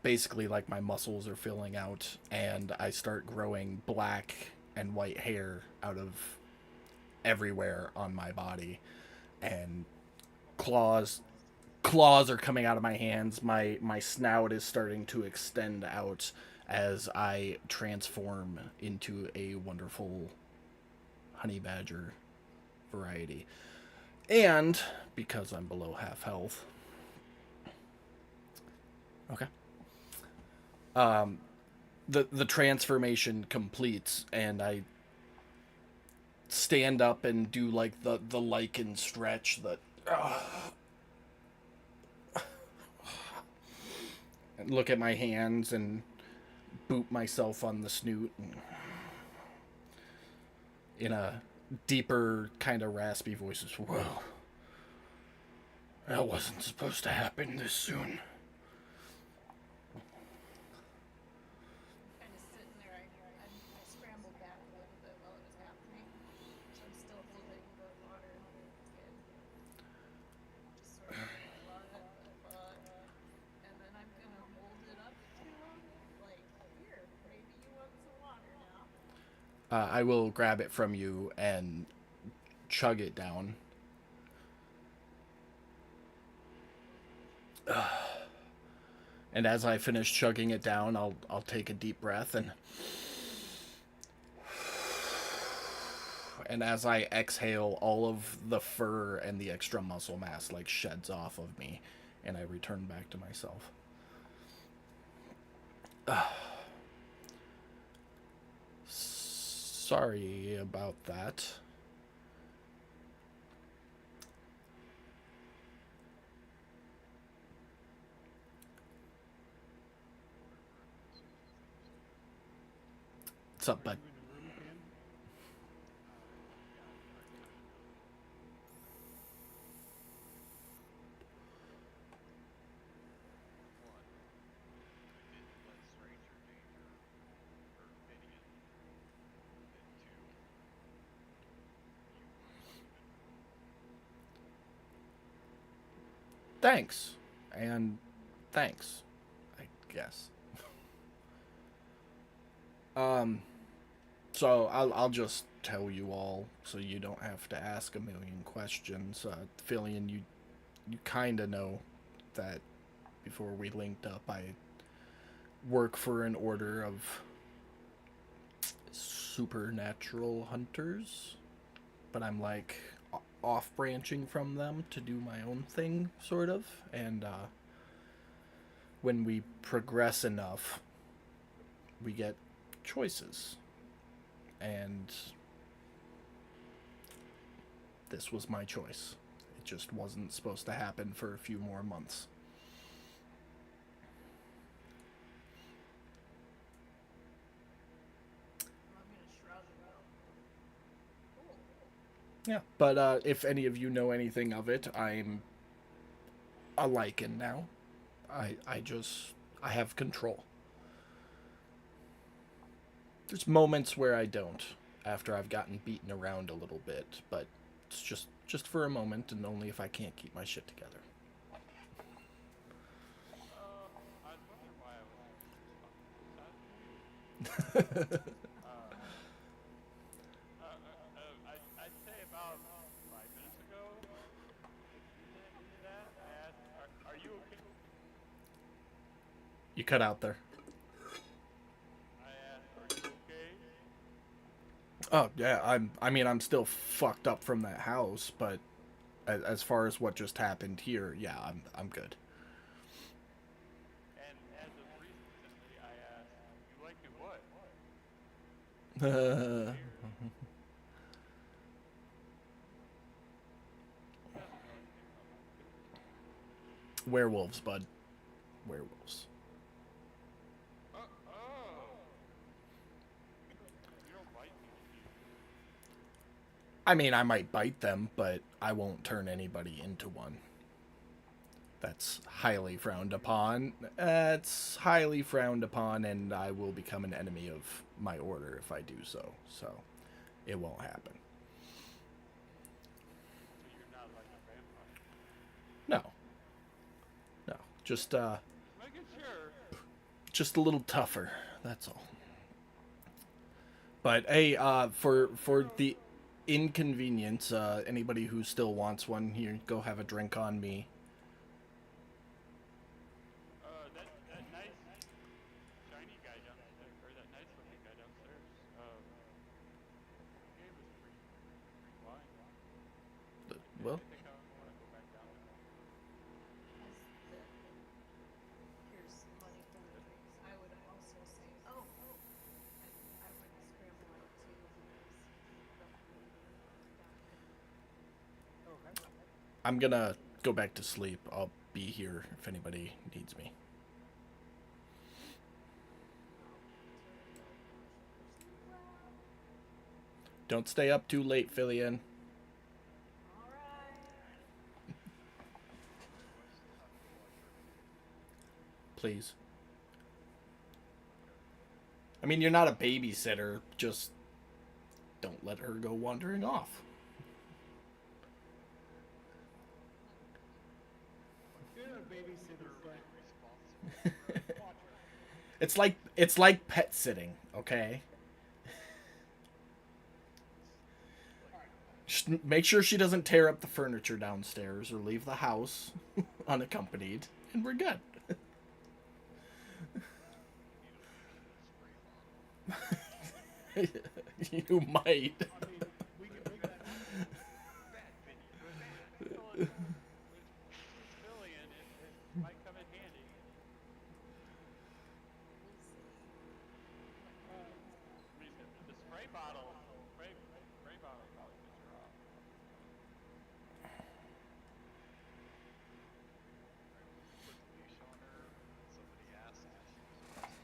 Speaker 1: basically like my muscles are filling out, and I start growing black and white hair out of everywhere on my body, and claws claws are coming out of my hands. My snout is starting to extend out as I transform into a wonderful honey badger variety. And because I'm below half health. Okay. The transformation completes, and I stand up and do like the lichen stretch that and look at my hands and boot myself on the snoot and in a deeper kind of raspy voice. Well, that wasn't supposed to happen this soon.
Speaker 5: I'm kind of sitting there. I scrambled back a little bit while it was happening, so I'm still holding the water skin. Just sort of and then I'm gonna hold it up to him, like, here, maybe you want some water now.
Speaker 1: I will grab it from you and chug it down. And as I finish chugging it down, I'll take a deep breath and as I exhale, all of the fur and the extra muscle mass like sheds off of me, and I return back to myself. Sorry about that. What's up,
Speaker 2: Are
Speaker 1: bud?
Speaker 2: you in the room, Ken?
Speaker 4: Yeah, are you? One, I didn't let stranger danger hurt Finian. And two, you were muted.
Speaker 1: Thanks. And thanks, I guess. So I'll just tell you all so you don't have to ask a million questions. Fillion, you kind of know that before we linked up, I work for an order of supernatural hunters, but I'm like off branching from them to do my own thing, sort of. And when we progress enough, we get choices. And this was my choice. It just wasn't supposed to happen for a few more months.
Speaker 5: I'm gonna shrug and go. Cool.
Speaker 1: Yeah, but if any of you know anything of it, I'm a Lycan now. I have control. There's moments where I don't, after I've gotten beaten around a little bit, but it's just for a moment, and only if I can't keep my shit together.
Speaker 3: I was wondering why I wasn't responding to that. I'd say about 5 minutes ago, into that, I asked, are you okay?
Speaker 1: You cut out there.
Speaker 3: I asked, are you okay?
Speaker 1: Oh yeah, I'm still fucked up from that house, but as far as what just happened here, yeah, I'm good.
Speaker 3: And as of recently, I asked, you like me what? He doesn't know anything about my ability.
Speaker 1: Werewolves, bud. Werewolves.
Speaker 3: Oh! You don't bite people, do you?
Speaker 1: I mean, I might bite them, but I won't turn anybody into one. That's highly frowned upon. It's highly frowned upon, and I will become an enemy of my order if I do so. So, it won't happen.
Speaker 3: So you're not like a vampire.
Speaker 1: No. No. Just
Speaker 3: Making sure.
Speaker 1: just a little tougher. That's all. But hey, for the inconvenience, anybody who still wants one here, go have a drink on me.
Speaker 3: That nice shiny guy downstairs, or that nice looking guy downstairs, he gave us free wine.
Speaker 1: Well,
Speaker 3: I think I want to go back down there.
Speaker 5: As the here's money for the drinks, I would also say, oh, and I would scramble out too because the
Speaker 2: Okay.
Speaker 1: I'm gonna go back to sleep. I'll be here if anybody needs me. Don't stay up too late, Fillion.
Speaker 5: Alright.
Speaker 4: Do I still have to watch her?
Speaker 1: Please.
Speaker 4: Okay.
Speaker 1: I mean, you're not a babysitter. Just don't let her go wandering off.
Speaker 2: You're a babysitter, but
Speaker 4: Responsible.
Speaker 2: watch her.
Speaker 1: It's like pet sitting, okay? Make sure she doesn't tear up the furniture downstairs or leave the house unaccompanied, and we're good.
Speaker 4: Need a spray bottle.
Speaker 1: You might.
Speaker 2: I mean, we can make that happen.
Speaker 4: Bad Finian.
Speaker 3: Well, with Fillion, it might come in handy. I mean, the spray bottle probably gets her off.
Speaker 4: Put the leash on her, and somebody asked if she was arrested.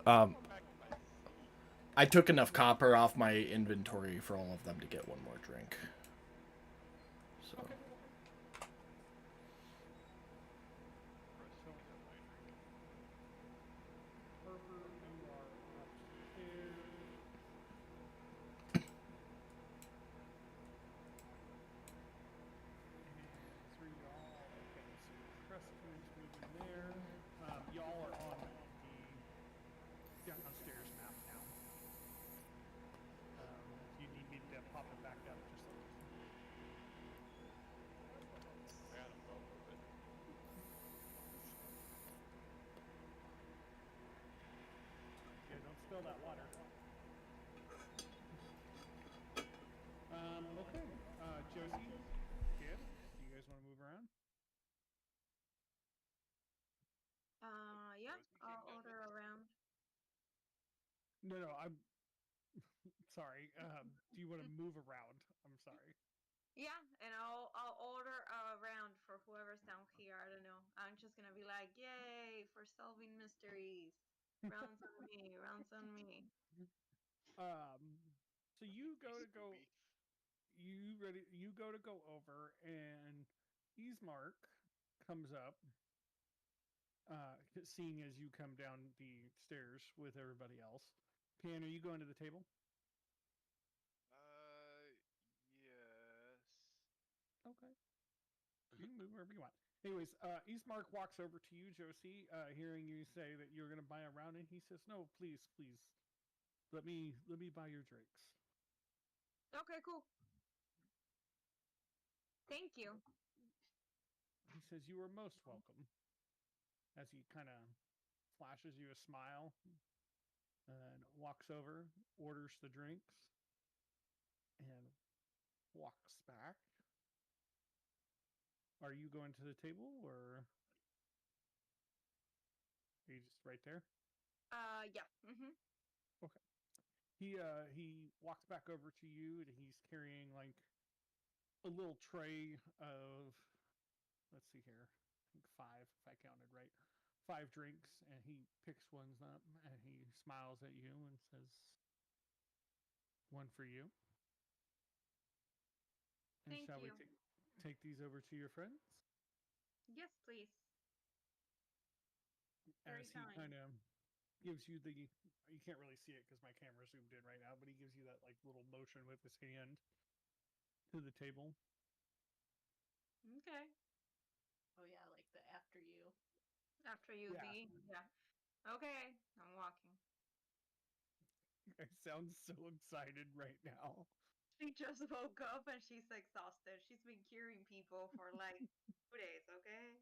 Speaker 1: Um,
Speaker 3: Go back to my seat.
Speaker 1: I took enough copper off my inventory for all of them to get one more drink. So
Speaker 2: Okay.
Speaker 4: Impressed
Speaker 2: So
Speaker 4: you got my drink.
Speaker 2: Harper, you are upstairs. And three y'all. Okay, so Crestwood's moving there. Y'all are on the downstairs map now. If you need me to pop it back up, just let me know.
Speaker 3: I got a photo of it.
Speaker 2: Yeah, don't spill that water. Okay. Josie, kid, do you guys want to move around?
Speaker 5: Yeah,
Speaker 4: Rosie came
Speaker 5: I'll
Speaker 4: down with
Speaker 5: order
Speaker 4: us.
Speaker 5: around.
Speaker 2: No, I'm sorry. Do you want to move around? I'm sorry.
Speaker 5: Yeah, and I'll order around for whoever's down here. I don't know. I'm just gonna be like, yay for solving mysteries. Rounds on me, rounds on me.
Speaker 2: Um, so you
Speaker 4: Be
Speaker 2: go to go.
Speaker 4: Scooby.
Speaker 2: You ready? You go to go over, and Ismark comes up, seeing as you come down the stairs with everybody else. Pan, are you going to the table?
Speaker 4: Yes.
Speaker 2: Okay. You can move wherever you want. Anyways, Eastmark walks over to you, Josie, hearing you say that you're gonna buy a round, and he says, "No, please, please, let me buy your drinks."
Speaker 5: Okay, cool. Thank you.
Speaker 2: He says, "You are most welcome." As he kind of flashes you a smile and walks over, orders the drinks, and walks back. Are you going to the table, or are you just right there?
Speaker 5: Yeah. Mm-hmm.
Speaker 2: Okay. He walks back over to you, and he's carrying like a little tray of, let's see here, I think five, if I counted right, five drinks, and he picks ones up and he smiles at you and says, "One for you." And
Speaker 5: Thank
Speaker 2: shall we
Speaker 5: you.
Speaker 2: take these over to your friends?
Speaker 5: Yes, please. Very
Speaker 2: As he
Speaker 5: kind.
Speaker 2: kind of gives you the, you can't really see it because my camera's zoomed in right now, but he gives you that like little motion with his hand to the table.
Speaker 5: Okay.
Speaker 6: Oh yeah, like the after you.
Speaker 5: After you
Speaker 2: Yeah,
Speaker 5: leave. Yeah. Okay. I'm walking.
Speaker 2: I sound so excited right now.
Speaker 5: She just woke up and she's exhausted. She's been curing people for like 2 days, okay?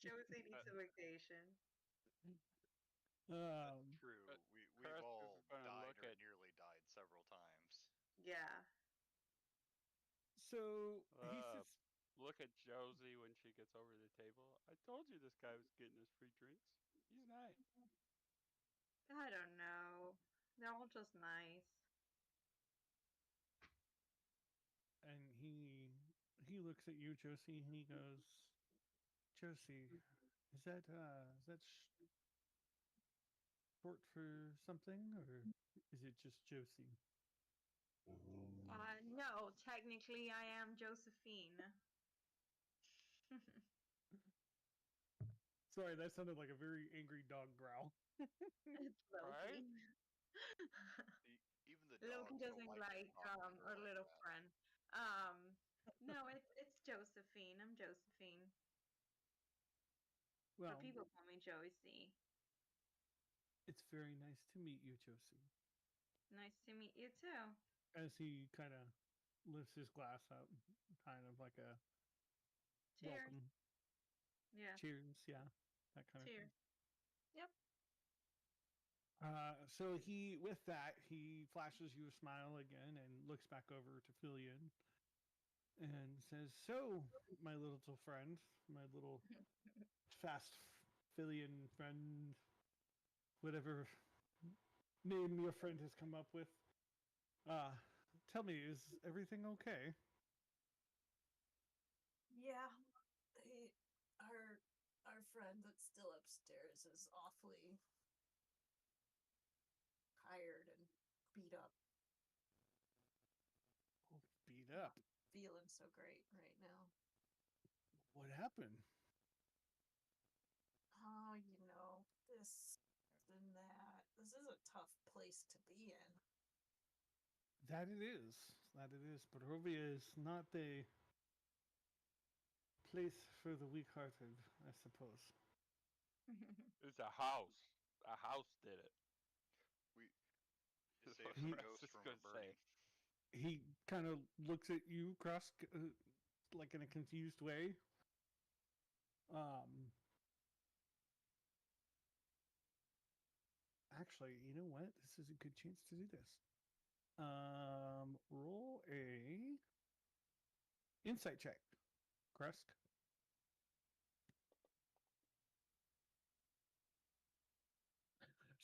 Speaker 5: Josie needs
Speaker 4: Uh,
Speaker 5: a vacation.
Speaker 4: that's
Speaker 2: Um,
Speaker 4: true.
Speaker 3: But
Speaker 4: We've
Speaker 3: Crest is
Speaker 4: all
Speaker 3: gonna
Speaker 4: died
Speaker 3: look
Speaker 4: or
Speaker 3: at
Speaker 4: nearly died several times.
Speaker 5: Yeah.
Speaker 2: so he
Speaker 3: uh
Speaker 2: says,
Speaker 3: look at Josie when she gets over the table. I told you this guy was getting us free drinks. He's nice.
Speaker 5: I don't know. They're all just nice.
Speaker 2: and he looks at you, Josie, and he goes, "Josie, is that short for something, or is it just Josie?"
Speaker 5: No, technically I am Josephine.
Speaker 2: Sorry, that sounded like a very angry dog growl.
Speaker 5: It's
Speaker 3: Right?
Speaker 5: Loki.
Speaker 4: Even the
Speaker 5: Loki
Speaker 4: dogs don't
Speaker 5: doesn't
Speaker 4: like
Speaker 5: like
Speaker 4: talking to her
Speaker 5: our
Speaker 4: like
Speaker 5: little
Speaker 4: that.
Speaker 5: friend. No, it's Josephine. I'm Josephine. But
Speaker 2: Well,
Speaker 5: people call me Josie.
Speaker 2: it's very nice to meet you, Josie.
Speaker 5: Nice to meet you too.
Speaker 2: As he kind of lifts his glass up, kind of like a
Speaker 5: Cheers.
Speaker 2: welcome,
Speaker 5: Yeah.
Speaker 2: cheers, yeah, that kind of thing.
Speaker 5: Cheers. Yep.
Speaker 2: So he, with that, he flashes you a smile again and looks back over to Filian and says, "So, my little friend, my little fast Filian friend, whatever name your friend has come up with, uh, tell me, is everything okay?"
Speaker 6: Yeah, they our our friend that's still upstairs is awfully
Speaker 5: feeling so great right now.
Speaker 1: What happened?
Speaker 5: Oh, this and that. This is a tough place to be in.
Speaker 2: That it is. That it is. Barovia is not the place for the weak-hearted, I suppose.
Speaker 3: It's a house. A house did it.
Speaker 4: We
Speaker 3: That's
Speaker 4: saved
Speaker 3: what
Speaker 4: some
Speaker 3: I was
Speaker 4: ghosts
Speaker 3: just
Speaker 4: from a
Speaker 3: gonna
Speaker 4: burning.
Speaker 3: say.
Speaker 2: He kind of looks at you, Cross, like in a confused way. Um, Actually, you know what? This is a good chance to do this. Roll a insight check, Kresk.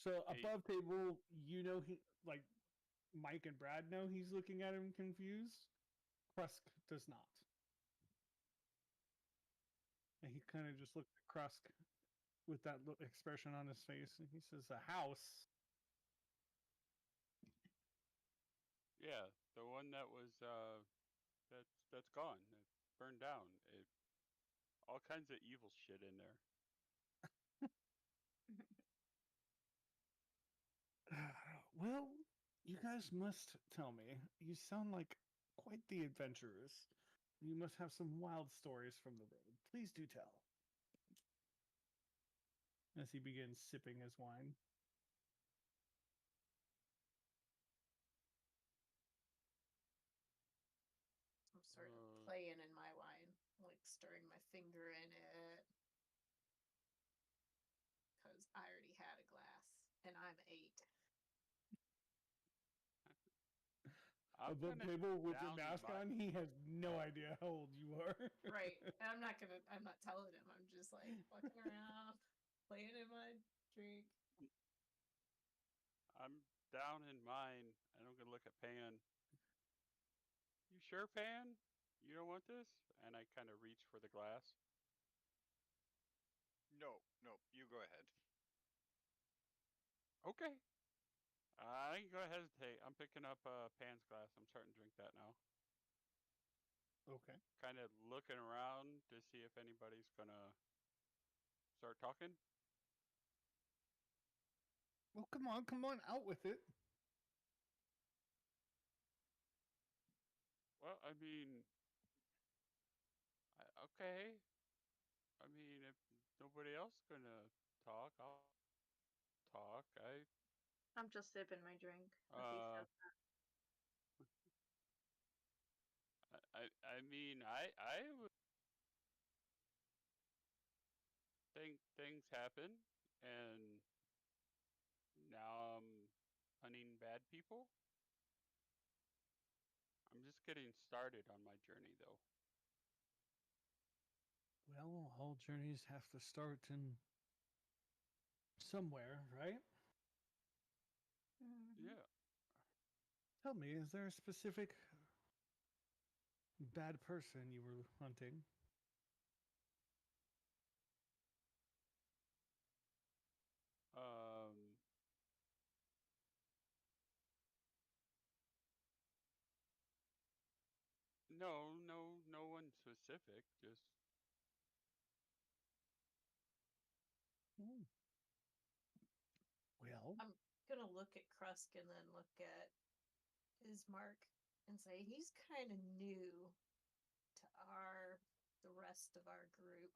Speaker 2: So
Speaker 3: 8.
Speaker 2: above table, you know he like Mike and Brad know he's looking at him confused. Krusk does not. And he kind of just looked at Krusk with that expression on his face, and he says, "A house."
Speaker 3: Yeah, the one that was that's gone. It burned down. It all kinds of evil shit in there.
Speaker 2: Well, you guys must tell me. You sound like quite the adventurers. You must have some wild stories from the road. Please do tell. As he begins sipping his wine.
Speaker 5: I'm sort of
Speaker 3: Uh,
Speaker 5: playing in my wine, like stirring my finger in it. Because I already had a glass and I'm 8.
Speaker 3: I'm
Speaker 2: Above
Speaker 3: kind of
Speaker 2: table with your
Speaker 3: down in
Speaker 2: mask
Speaker 3: my.
Speaker 2: on, he has no idea how old you are.
Speaker 5: Right. And I'm not telling him. I'm just like walking around, playing in my drink.
Speaker 3: I'm down in mine, and I'm gonna look at Pan. You sure, Pan? You don't want this? And I kind of reach for the glass.
Speaker 4: No, no, you go ahead.
Speaker 3: Okay. I ain't gonna hesitate. I'm picking up Pan's glass. I'm starting to drink that now.
Speaker 2: Okay.
Speaker 3: Kind of looking around to see if anybody's gonna start talking.
Speaker 2: Well, come on, out with it.
Speaker 3: Well, I mean, okay. I mean, if nobody else gonna talk, I'll talk.
Speaker 6: I'm just sipping my drink as he
Speaker 3: Uh,
Speaker 6: says that.
Speaker 3: I mean, I would think things happen, and now I'm hunting bad people. I'm just getting started on my journey, though.
Speaker 2: Well, all journeys have to start in somewhere, right?
Speaker 6: Mhm.
Speaker 3: Yeah.
Speaker 2: Tell me, is there a specific bad person you were hunting?
Speaker 3: Um. No, no one specific. Just
Speaker 2: Hmm. Well,
Speaker 5: I'm gonna look at Krusk and then look at Ismark and say he's kind of new to the rest of our group.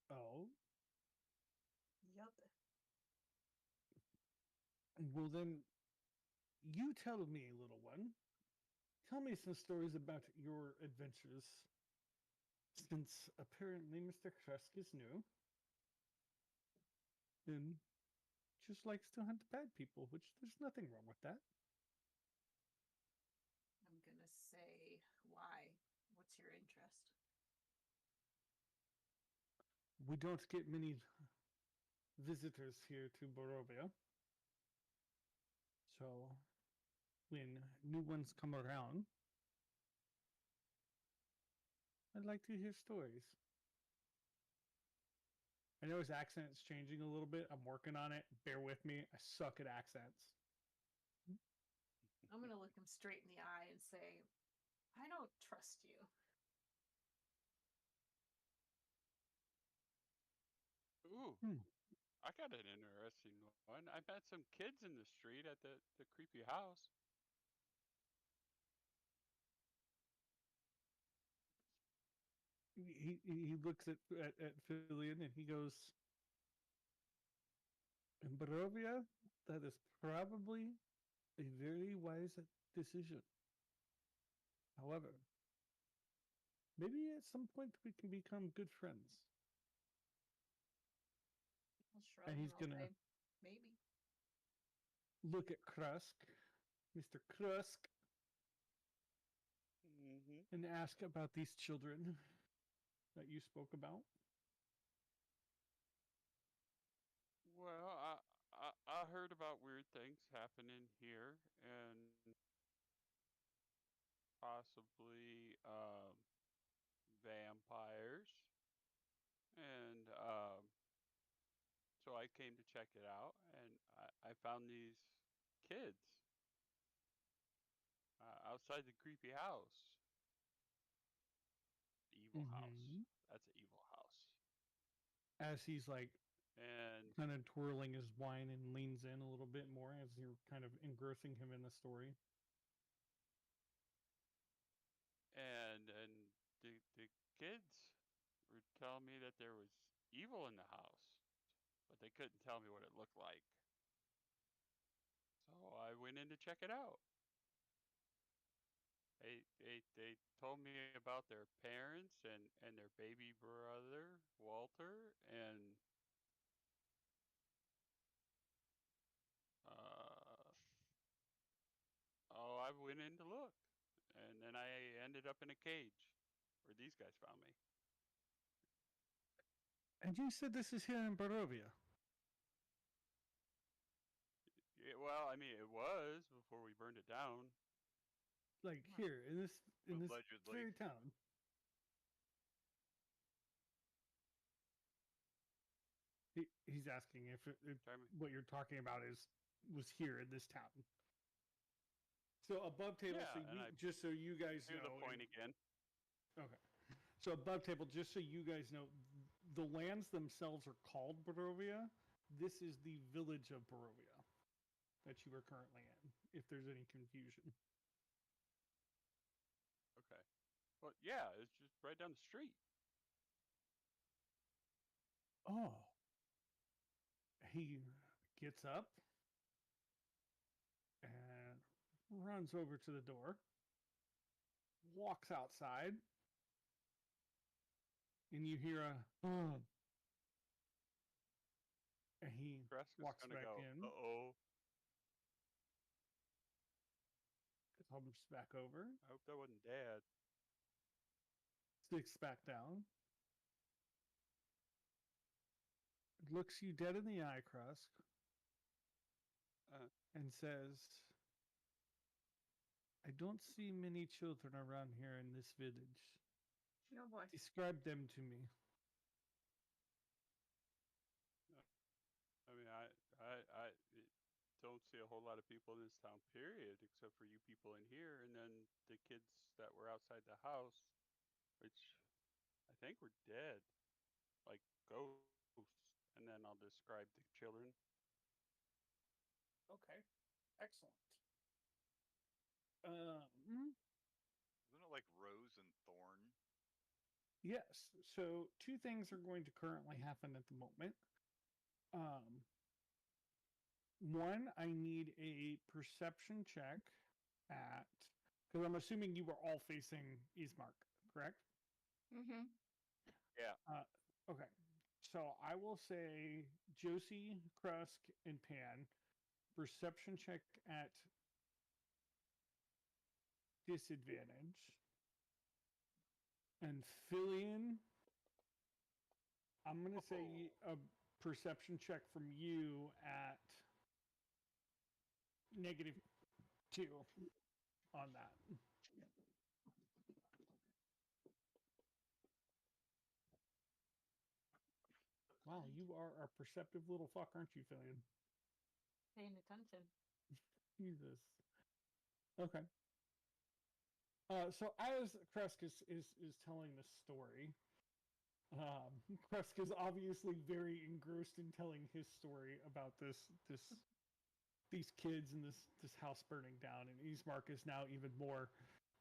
Speaker 2: oh,
Speaker 5: Yup.
Speaker 2: well then, you tell me, little one. Tell me some stories about your adventures, since apparently Mr. Kresk is new and just likes to hunt bad people, which there's nothing wrong with that.
Speaker 5: I'm gonna say why. What's your interest?
Speaker 2: We don't get many visitors here to Borovia, so when new ones come around, I'd like to hear stories. I know his accent's changing a little bit. I'm working on it. Bear with me. I suck at accents.
Speaker 5: I'm gonna look him straight in the eye and say, I don't trust you.
Speaker 3: Ooh,
Speaker 2: Hmm.
Speaker 3: I got an interesting one. I met some kids in the street at the creepy house.
Speaker 2: He looks at Fillion and he goes, in Barovia, that is probably a very wise decision. However, maybe at some point we can become good friends.
Speaker 5: I'll shrug
Speaker 2: And
Speaker 5: and
Speaker 2: he's
Speaker 5: I'll
Speaker 2: gonna
Speaker 5: say, maybe.
Speaker 2: look at Krusk, Mr. Krusk,
Speaker 3: Mm-hmm.
Speaker 2: and ask about these children that you spoke about.
Speaker 3: Well, I heard about weird things happening here and possibly vampires. And so I came to check it out, and I found these kids outside the creepy house. Evil house.
Speaker 2: Mm-hmm.
Speaker 3: That's an evil house.
Speaker 2: As he's like
Speaker 3: And
Speaker 2: kind of twirling his wine and leans in a little bit more as you're kind of engrossing him in the story.
Speaker 3: and the kids were telling me that there was evil in the house, but they couldn't tell me what it looked like. So I went in to check it out. They told me about their parents and their baby brother Walter, and uh oh, I went in to look, and then I ended up in a cage where these guys found me.
Speaker 2: And you said this is here in Barovia.
Speaker 3: Yeah, well, I mean, it was before we burned it down.
Speaker 2: Like here in this
Speaker 4: Allegedly.
Speaker 2: very town. He's asking if
Speaker 3: Sorry.
Speaker 2: what you're talking about was here in this town. So above table,
Speaker 3: Yeah, and I
Speaker 2: just so you guys
Speaker 3: do the
Speaker 2: know,
Speaker 3: point again.
Speaker 2: okay. So above table, just so you guys know, the lands themselves are called Barovia. This is the village of Barovia that you are currently in. If there's any confusion.
Speaker 3: Okay. But yeah, it's just right down the street.
Speaker 2: Oh, he gets up and runs over to the door, walks outside, and you hear a and he
Speaker 3: Kreska's
Speaker 2: walks
Speaker 3: gonna
Speaker 2: back
Speaker 3: go,
Speaker 2: in,
Speaker 3: uh-oh.
Speaker 2: comes back over,
Speaker 3: I hope that wasn't Dad.
Speaker 2: sticks back down, looks you dead in the eye, Krusk,
Speaker 3: Uh,
Speaker 2: and says, I don't see many children around here in this village.
Speaker 6: Oh boy.
Speaker 2: Describe them to me.
Speaker 3: I mean, I don't see a whole lot of people in this town, period, except for you people in here, and then the kids that were outside the house, which I think were dead, like ghosts. And then I'll describe the children.
Speaker 2: Okay, excellent. Um,
Speaker 4: Isn't it like Rose and Thorn?
Speaker 2: yes. So two things are going to currently happen at the moment. Um, One, I need a perception check at because I'm assuming you were all facing Ismark, correct?
Speaker 6: Mm-hmm.
Speaker 3: Yeah.
Speaker 2: Uh, okay. So I will say Josie, Krusk, and Pan. Perception check at disadvantage. And Fillion, I'm gonna say a perception check from you at -2 on that. Wow, you are a perceptive little fuck, aren't you, Fillion?
Speaker 5: Paying attention.
Speaker 2: Jesus. Okay. So as Kresk is telling the story, Kresk is obviously very engrossed in telling his story about these kids and this house burning down, and Ismark is now even more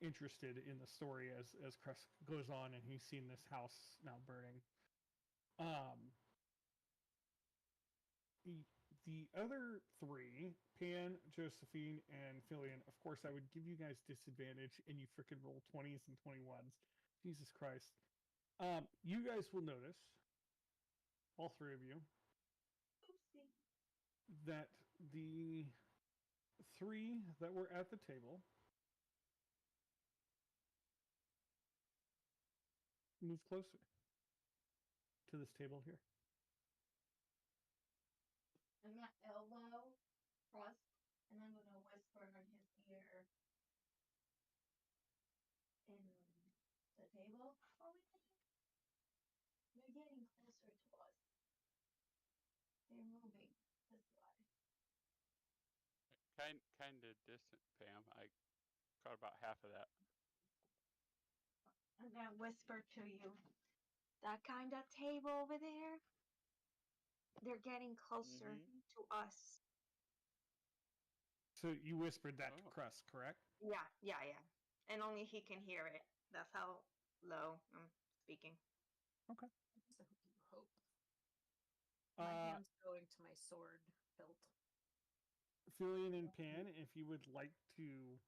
Speaker 2: interested in the story as Kresk goes on, and he's seen this house now burning. The other three, Pan, Josephine, and Filian, of course, I would give you guys disadvantage, and you freaking roll 20s and 21s. Jesus Christ. You guys will notice, all three of you,
Speaker 5: Oopsie.
Speaker 2: that the three that were at the table move closer to this table here.
Speaker 5: I'm gonna elbow Crust, and I'm gonna whisper in his ear in the table over there. They're getting closer to us. They're moving this way.
Speaker 3: Kind of distant, Pam. I caught about half of that.
Speaker 5: I'm gonna whisper to you. That kind of table over there, they're getting closer to us.
Speaker 2: So you whispered that to
Speaker 3: Oh.
Speaker 2: Crust, correct?
Speaker 5: Yeah. And only he can hear it. That's how low I'm speaking.
Speaker 2: Okay.
Speaker 6: So you hope. My
Speaker 2: Uh,
Speaker 6: hand's going to my sword hilt.
Speaker 2: Filian and Pan, if you would like to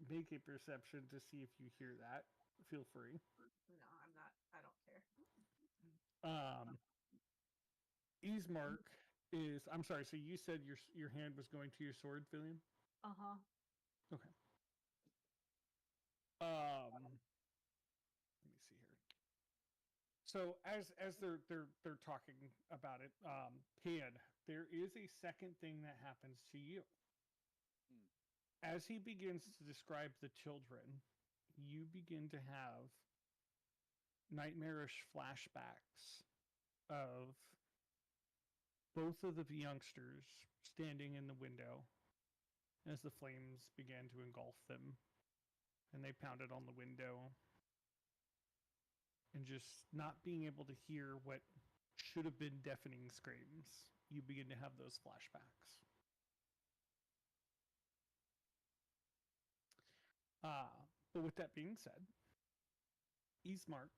Speaker 2: make a perception to see if you hear that, feel free.
Speaker 6: No, I'm not. I don't care.
Speaker 2: Ismark is. I'm sorry. So you said your hand was going to your sword, Filian?
Speaker 6: Uh-huh.
Speaker 2: Okay. Let me see here. So as they're talking about it, Pan, there is a second thing that happens to you. As he begins to describe the children, you begin to have nightmarish flashbacks of both of the youngsters standing in the window as the flames began to engulf them, and they pounded on the window, and just not being able to hear what should have been deafening screams. You begin to have those flashbacks. But with that being said, Ismark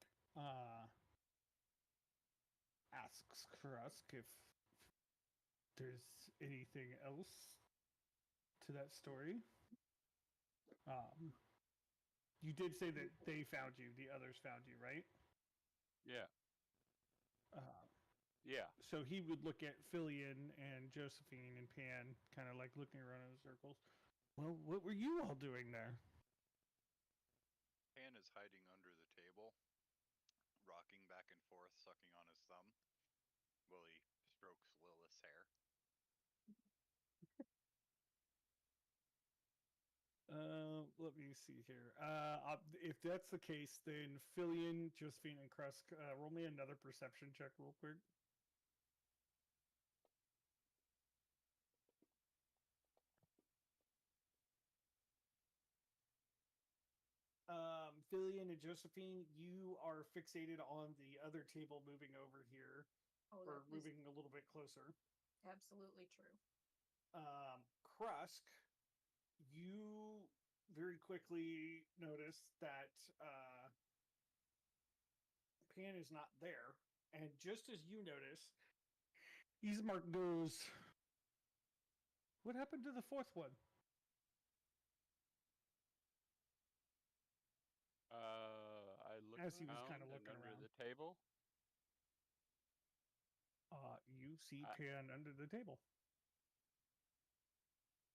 Speaker 2: asks Krusk if there's anything else to that story. You did say that they found you, the others found you, right?
Speaker 3: Yeah.
Speaker 2: Uh,
Speaker 3: Yeah.
Speaker 2: So he would look at Filian and Josephine and Pan, kind of like looking around in circles. Well, what were you all doing there?
Speaker 4: Pan is hiding under the table, rocking back and forth, sucking on his thumb, while he strokes Lilith's hair.
Speaker 2: Let me see here. If that's the case, then Filian, Josephine, and Krusk, roll me another perception check real quick. Filian and Josephine, you are fixated on the other table moving over here,
Speaker 6: Oh,
Speaker 2: or
Speaker 6: that is
Speaker 2: moving a little bit closer.
Speaker 6: absolutely true.
Speaker 2: Krusk, you very quickly notice that Pan is not there, and just as you notice, Ismark goes, "What happened to the fourth one?"
Speaker 3: I look
Speaker 2: As he was kind of
Speaker 3: around and
Speaker 2: looking
Speaker 3: under
Speaker 2: around.
Speaker 3: the table.
Speaker 2: You see
Speaker 3: I,
Speaker 2: Pan under the table.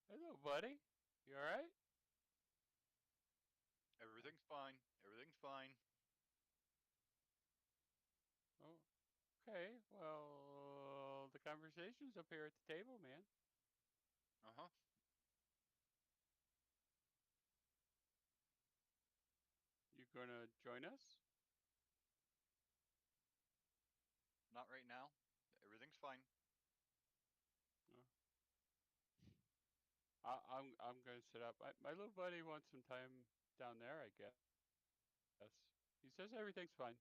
Speaker 3: Hello, buddy. You all right?
Speaker 4: Everything's fine. Everything's fine.
Speaker 3: Oh, okay. Well, the conversation's up here at the table, man.
Speaker 4: Uh-huh.
Speaker 3: You gonna join us?
Speaker 4: Not right now. Everything's fine.
Speaker 3: Oh. I'm gonna sit up. My little buddy wants some time down there, I guess. He says everything's fine.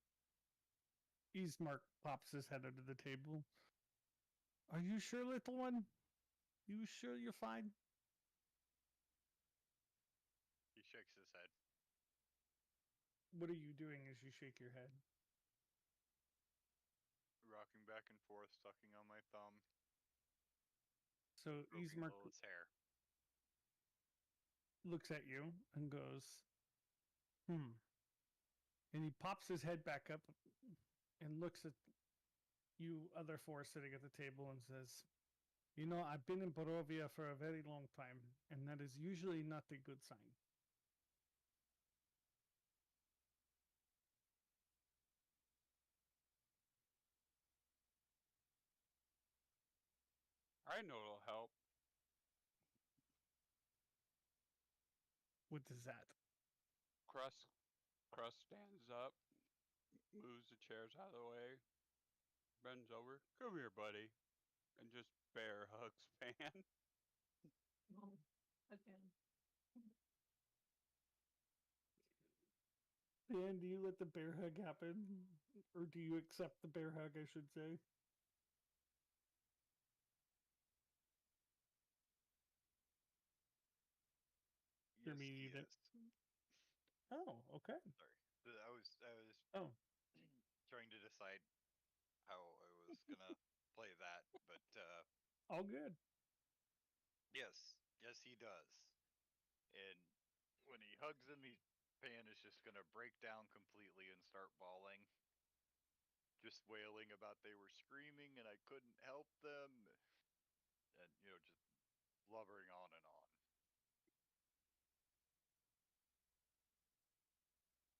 Speaker 2: Ismark pops his head under the table. Are you sure, little one? You sure you're fine?
Speaker 4: He shakes his head.
Speaker 2: What are you doing as you shake your head?
Speaker 4: Rocking back and forth, sucking on my thumb,
Speaker 2: So
Speaker 4: stroking
Speaker 2: Ismark
Speaker 4: Lilith's hair.
Speaker 2: looks at you and goes, hmm. And he pops his head back up and looks at you other four sitting at the table and says, you know, I've been in Borovia for a very long time, and that is usually not a good sign.
Speaker 3: I know it'll help.
Speaker 2: What is that?
Speaker 3: Crust Crust stands up, moves the chairs out of the way, bends over. Come here, buddy, and just bear hugs Pan.
Speaker 6: Oh, again.
Speaker 2: Dan, do you let the bear hug happen? Or do you accept the bear hug, I should say? Hear
Speaker 4: Yes,
Speaker 2: me
Speaker 4: he
Speaker 2: eat it.
Speaker 4: is.
Speaker 2: Oh, okay.
Speaker 4: Sorry. I was
Speaker 2: Oh,
Speaker 4: trying to decide how I was gonna play that, but
Speaker 2: all good.
Speaker 4: yes, he does. And when he hugs him, Pan is just gonna break down completely and start bawling, just wailing about they were screaming and I couldn't help them, and just blubbering on and on.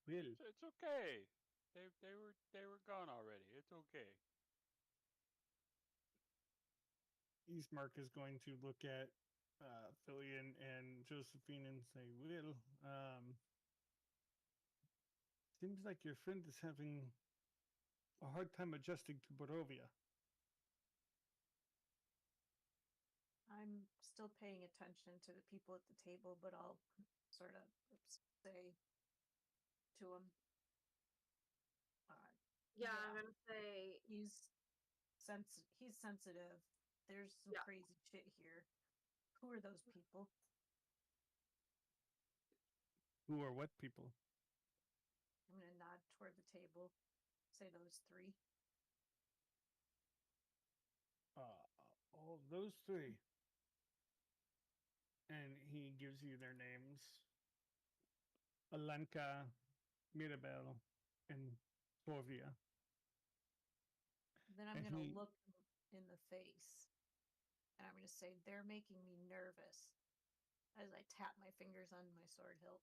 Speaker 2: Will,
Speaker 3: It's okay. They were gone already. It's okay.
Speaker 2: Eastmark is going to look at Fillion and Josephine and say, Will, seems like your friend is having a hard time adjusting to Borovia.
Speaker 6: I'm still paying attention to the people at the table, but I'll sort of say to him,
Speaker 7: Yeah,
Speaker 6: yeah,
Speaker 7: I'm gonna say
Speaker 6: he's he's sensitive. There's some
Speaker 7: yeah.
Speaker 6: crazy shit here. Who are those people?
Speaker 2: Who or what people?
Speaker 6: I'm gonna nod toward the table. Say those three.
Speaker 2: Uh, oh, those three. And he gives you their names. Alenka, Mirabel, and Torvia.
Speaker 6: Then I'm
Speaker 2: And
Speaker 6: gonna
Speaker 2: he
Speaker 6: look them in the face, and I'm gonna say they're making me nervous as I tap my fingers on my sword hilt.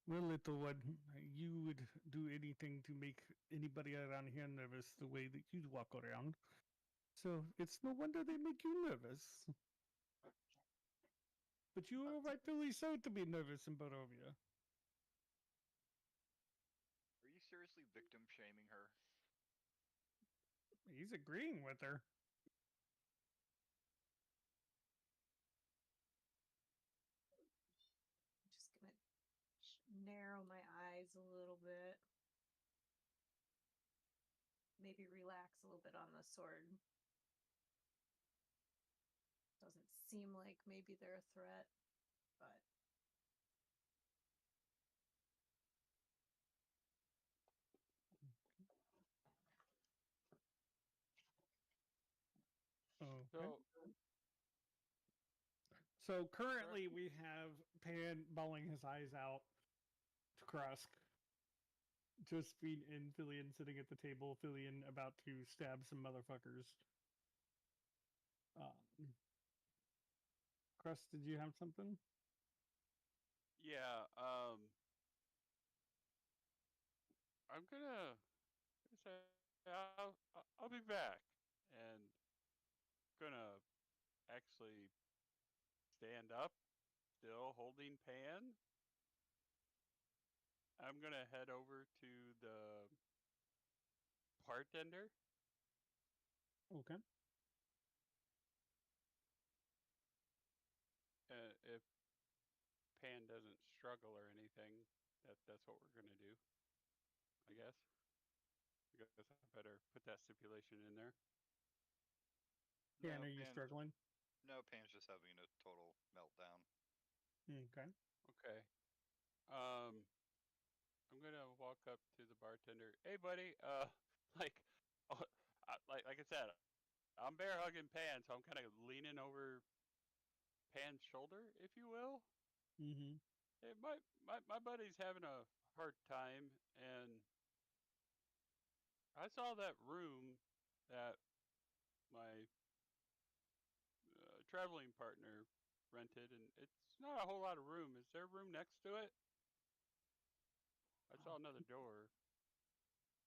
Speaker 2: Well, little one, you would do anything to make anybody around here nervous the way that you walk around. So it's no wonder they make you nervous. But you are rightfully so to be nervous in Barovia.
Speaker 4: Are you seriously victim shaming her?
Speaker 2: He's agreeing with her.
Speaker 6: I'm just gonna narrow my eyes a little bit. Maybe relax a little bit on the sword. Doesn't seem like maybe they're a threat, but
Speaker 2: Okay.
Speaker 3: So
Speaker 2: So currently
Speaker 3: Crust,
Speaker 2: we have Pan bawling his eyes out to Krusk. Josephine and Fillion sitting at the table. Fillion about to stab some motherfuckers. Um, Crust, did you have something?
Speaker 3: yeah. I'm gonna say I'll be back, and gonna actually stand up, still holding Pan. I'm gonna head over to the bartender.
Speaker 2: Okay.
Speaker 3: struggle or anything, that's what we're gonna do. I guess. I guess I better put that stipulation in there.
Speaker 4: No,
Speaker 2: Are you struggling?
Speaker 4: No, Pam's just having a total meltdown.
Speaker 2: Okay.
Speaker 3: Okay. Um, I'm gonna walk up to the bartender. Hey, buddy. Like, like I said, I'm bear hugging Pan, so I'm kind of leaning over Pan's shoulder, if you will.
Speaker 2: Mm-hmm.
Speaker 3: Hey, my buddy's having a hard time, and I saw that room that my traveling partner rented, and it's not a whole lot of room. Is there room next to it? I saw another door.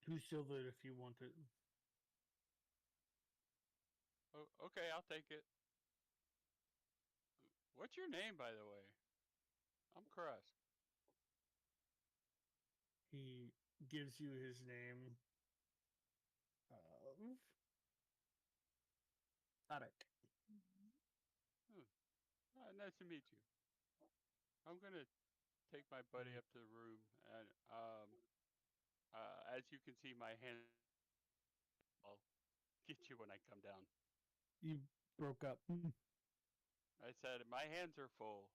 Speaker 2: 2 silver if you want it.
Speaker 3: Oh, okay, I'll take it. What's your name, by the way? I'm Krusk.
Speaker 2: He gives you his name of Tarek.
Speaker 3: Hmm. Nice to meet you. I'm gonna take my buddy
Speaker 2: Mm.
Speaker 3: up to the room, and as you can see, my hand. I'll get you when I come down.
Speaker 2: You broke up.
Speaker 3: I said my hands are full.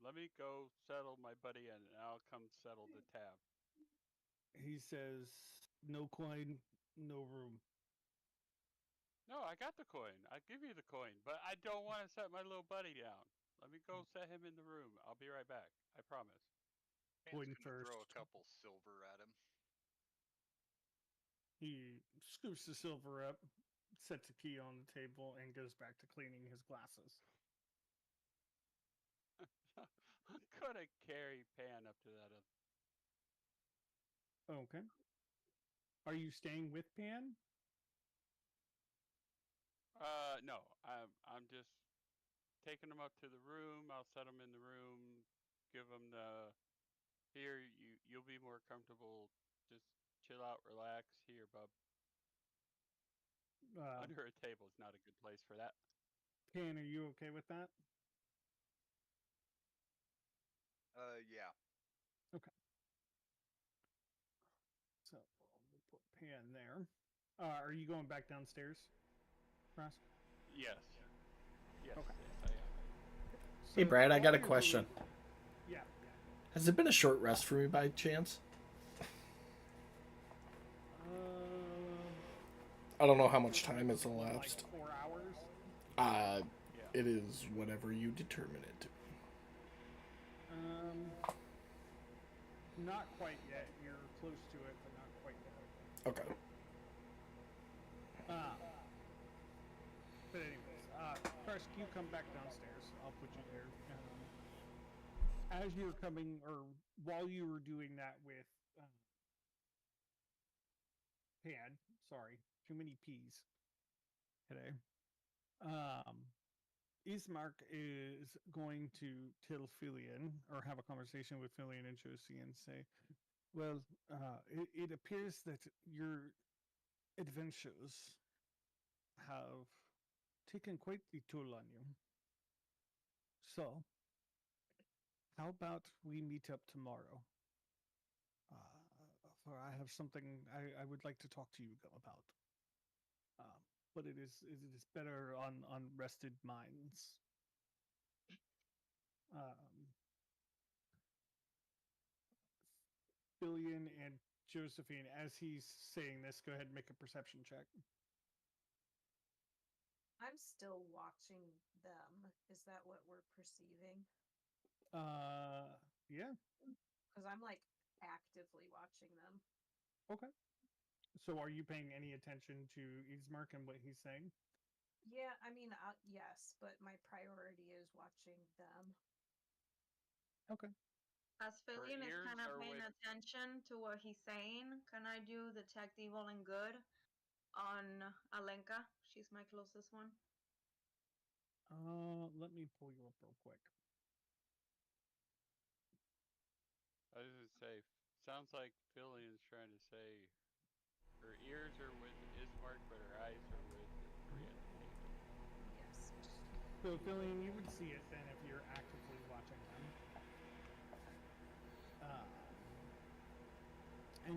Speaker 3: Let me go settle my buddy, and I'll come settle the tab.
Speaker 2: He says, "No coin, no room."
Speaker 3: No, I got the coin. I'll give you the coin, but I don't want to set my little buddy down. Let me go set him in the room. I'll be right back. I promise.
Speaker 4: Pam's
Speaker 2: Coin
Speaker 4: gonna throw a
Speaker 2: first.
Speaker 4: couple silver at him.
Speaker 2: He scoops the silver up, sets a key on the table, and goes back to cleaning his glasses.
Speaker 3: I'm gonna carry Pan up to that other.
Speaker 2: Okay. Are you staying with Pan?
Speaker 3: No, I'm just taking him up to the room. I'll set him in the room. Give him the here. You'll be more comfortable. Just chill out, relax. Here, bub.
Speaker 2: Uh,
Speaker 3: Under a table is not a good place for that.
Speaker 2: Pan, are you okay with that?
Speaker 4: Yeah.
Speaker 2: Okay. So we'll put Pan there. Are you going back downstairs, Ross?
Speaker 3: Yes, yes,
Speaker 2: Okay.
Speaker 3: yes, I am.
Speaker 1: Hey,
Speaker 2: So
Speaker 1: Brad, I
Speaker 2: while
Speaker 1: got a
Speaker 2: you're
Speaker 1: question.
Speaker 2: doing, yeah.
Speaker 1: Has it been a short rest for me by chance?
Speaker 2: Um,
Speaker 1: I don't know how much
Speaker 2: what,
Speaker 1: time has
Speaker 2: like
Speaker 1: elapsed.
Speaker 2: 4 hours?
Speaker 1: Uh,
Speaker 3: Yeah.
Speaker 1: it is whatever you determine it to.
Speaker 2: Um, not quite yet. You're close to it, but not quite yet.
Speaker 1: Okay.
Speaker 2: Um, but anyways, Kresk, you come back downstairs. I'll put you there. As you're coming, or while you were doing that with Pan, sorry, too many P's today. Um, Ismark is going to tell Filian, or have a conversation with Filian and Josie, and say, well, it appears that your adventures have taken quite the toll on you. So, how about we meet up tomorrow? For I have something I would like to talk to you about. But it is better on rested minds. Um, Billion and Josephine, as he's saying this, go ahead and make a perception check.
Speaker 6: I'm still watching them. Is that what we're perceiving?
Speaker 2: Uh, yeah,
Speaker 6: Because I'm like actively watching them.
Speaker 2: okay. So, are you paying any attention to Ismark and what he's saying?
Speaker 6: Yeah, I mean, yes, but my priority is watching them.
Speaker 2: Okay.
Speaker 7: As
Speaker 3: Her
Speaker 7: Filion is
Speaker 3: ears
Speaker 7: kind of
Speaker 3: are
Speaker 7: paying
Speaker 3: with.
Speaker 7: attention to what he's saying, can I do detect evil and good on Alenka? She's my closest one.
Speaker 2: Let me pull you up real quick.
Speaker 3: I was gonna say, sounds like Filian's trying to say her ears are with Ismark, but her eyes are with the three at the table.
Speaker 6: Yes.
Speaker 2: So, Fillion, you would see it then if you're actively watching them.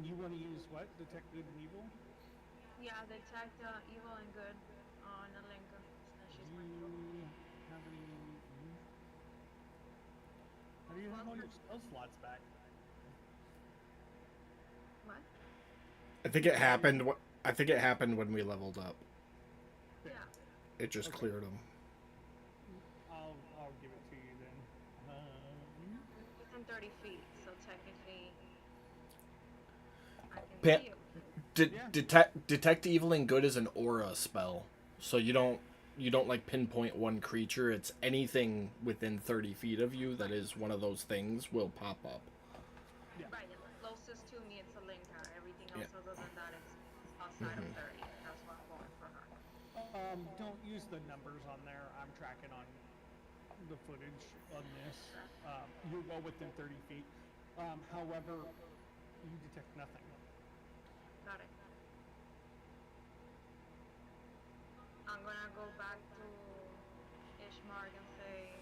Speaker 2: And you want to use what? Detect good and evil?
Speaker 7: Yeah, detect evil and good on Alenka, since she's
Speaker 2: Do
Speaker 7: my close.
Speaker 2: you have any? How do you have all your spell slots back?
Speaker 7: What?
Speaker 1: I think it happened. I think it happened when we leveled up.
Speaker 7: Yeah.
Speaker 1: It just
Speaker 2: Okay.
Speaker 1: cleared them.
Speaker 2: I'll give it to you then.
Speaker 7: Within 30 feet, so technically I can
Speaker 1: Pa-
Speaker 7: see it.
Speaker 2: Yeah.
Speaker 1: detect evil and good is an aura spell, so you don't like pinpoint one creature. It's anything within 30 feet of you that is one of those things will pop up.
Speaker 2: Yeah.
Speaker 7: Right, and the closest to me it's Alenka. Everything
Speaker 1: Yeah.
Speaker 7: else other than that it's outside of 30. That's why I'm going for her.
Speaker 2: Don't use the numbers on there. I'm tracking on the footage on this. You're well within 30 feet. However, you detect nothing.
Speaker 7: Got it. I'm gonna go back to Ishmark and say,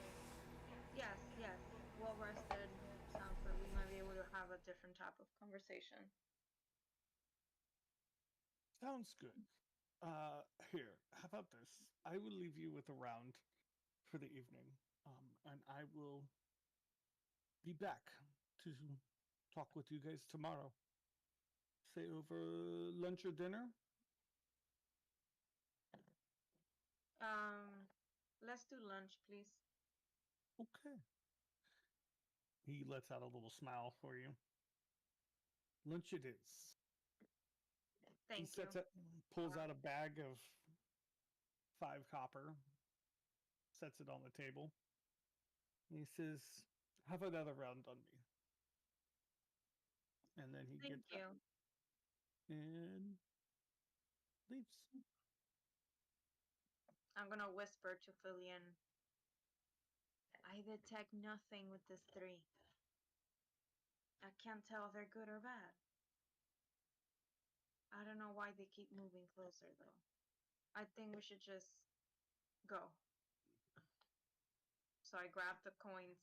Speaker 7: yes, yes, well rested. Sanford, we might be able to have a different type of conversation.
Speaker 2: Sounds good. Here, how about this? I will leave you with a round for the evening, and I will be back to talk with you guys tomorrow. Say over lunch or dinner.
Speaker 7: Let's do lunch, please.
Speaker 2: Okay. He lets out a little smile for you. Lunch it is. He
Speaker 7: Thank you.
Speaker 2: pulls out a bag of 5 copper, sets it on the table. And he says, "Have another round on me." And then he
Speaker 7: Thank
Speaker 2: gets up
Speaker 7: you.
Speaker 2: and leaves.
Speaker 7: I'm gonna whisper to Fillion. I detect nothing with this 3. I can't tell if they're good or bad. I don't know why they keep moving closer though. I think we should just go. So I grab the coins.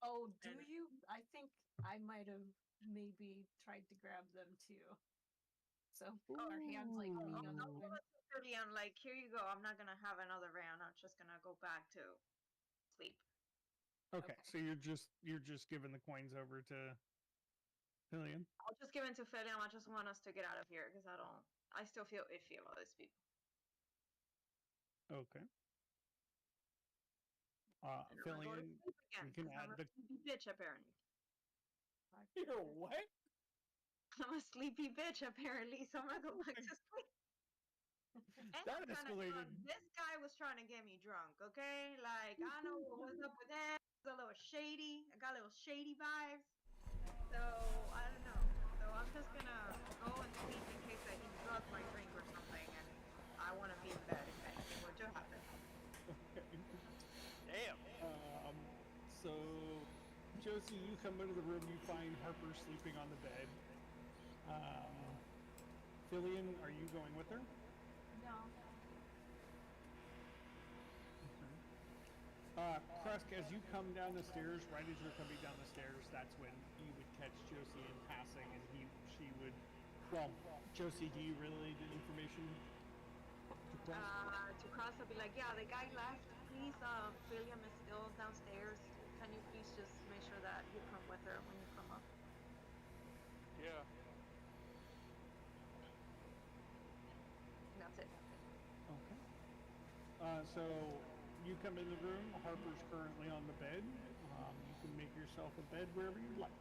Speaker 6: Oh, do
Speaker 7: And-
Speaker 6: you? I think I might have maybe tried to grab them too. So our hands like being on the
Speaker 7: I'll
Speaker 6: coin.
Speaker 7: give it to Fillion, like, here you go. I'm not gonna have another round. I'm just gonna go back to sleep.
Speaker 2: Okay,
Speaker 6: Okay.
Speaker 2: so you're just giving the coins over to Hillian.
Speaker 7: I'll just give it to Fillion. I just want us to get out of here because I still feel iffy about these people.
Speaker 2: Okay.
Speaker 7: And I'm gonna go to
Speaker 2: Fillian,
Speaker 7: sleep again
Speaker 2: you can
Speaker 7: because I'm
Speaker 2: add
Speaker 7: a
Speaker 2: the.
Speaker 7: sleepy bitch apparently.
Speaker 2: You're what?
Speaker 7: I'm a sleepy bitch apparently, so I'm gonna go back to sleep. And
Speaker 2: That
Speaker 7: I'm kind of
Speaker 2: escalated.
Speaker 7: drunk. This guy was trying to get me drunk, okay? Like, I know what was up with him. It was a little shady. I got a little shady vibes. So, I don't know. So, I'm just gonna go and sleep in case that he drugged my drink or something. And I want to be in bed if anything were to happen.
Speaker 2: Okay.
Speaker 3: Damn.
Speaker 2: So, Josie, you come into the room. You find Harper sleeping on the bed. Fillion, are you going with her?
Speaker 6: No.
Speaker 2: Krusk, as you come down the stairs, right as you're coming down the stairs, that's when you would catch Josie in passing, and she would. Well, Josie, do you relay the information to Krusk?
Speaker 7: To cross, I'll be like, yeah, the guy left. Please, William is still downstairs. Can you please just make sure that you come with her when you come up?
Speaker 3: Yeah.
Speaker 7: And that's it.
Speaker 2: Okay. So you come in the room. Harper's currently on the bed. You can make yourself a bed wherever you'd like.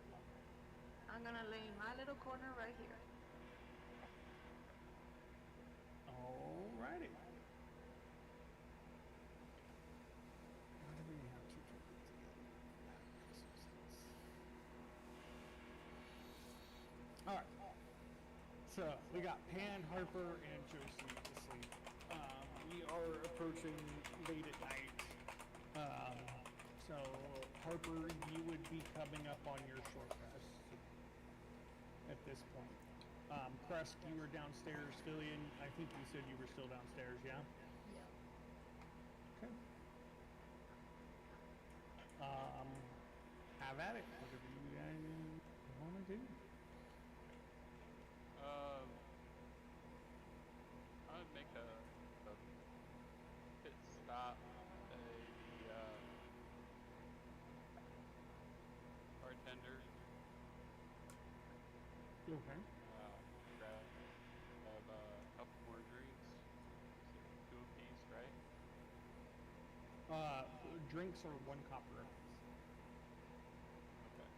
Speaker 7: I'm gonna lay in my little corner right here.
Speaker 2: Alrighty. Why do we have two tokens together? That makes no sense. Alright. So we got Pan, Harper, and Josie asleep. We are approaching late at night. So Harper, you would be coming up on your short rest at this point. Krusk, you were downstairs. Fillion, I think you said you were still downstairs, yeah?
Speaker 6: Yeah.
Speaker 2: Okay. Have at it. Whatever you guys want to do. Okay.
Speaker 3: Grab a couple more drinks. So 2 apiece, right?
Speaker 2: Drinks are 1 copper apiece.
Speaker 3: Okay.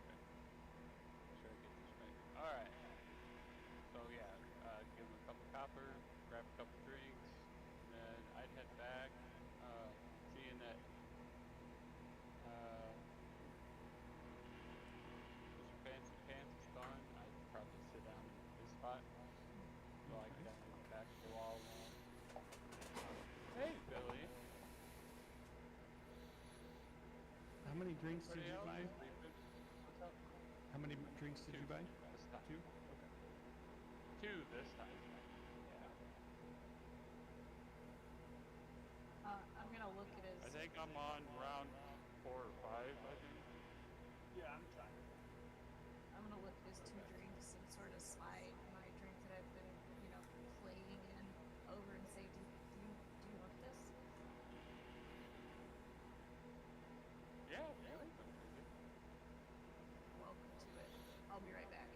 Speaker 3: Okay. Make sure I get this right. All right. So yeah, give him a couple copper, grab a couple drinks, and then I'd head back. Seeing that uh, Mr. Fancy Pants is gone, I'd probably sit down in his spot, like
Speaker 2: Okay.
Speaker 3: down in the back of the wall. Hey, Billy.
Speaker 2: How many drinks did
Speaker 3: Everybody
Speaker 2: you
Speaker 3: else
Speaker 2: buy?
Speaker 3: sleeping? What's up?
Speaker 2: How many drinks did
Speaker 3: Two
Speaker 2: you buy?
Speaker 3: this time.
Speaker 2: 2? Okay.
Speaker 3: Two this time. Yeah.
Speaker 6: I'm gonna look at
Speaker 3: I
Speaker 6: his.
Speaker 3: think I'm on round 4 or 5. I think.
Speaker 2: Yeah, I'm trying.
Speaker 6: I'm gonna look at his two
Speaker 3: Okay.
Speaker 6: drinks and sort of slide my drink that I've been, playing in over and say, do you want this?
Speaker 3: Yeah, if you like them, take it.
Speaker 6: Welcome to it. I'll be right back.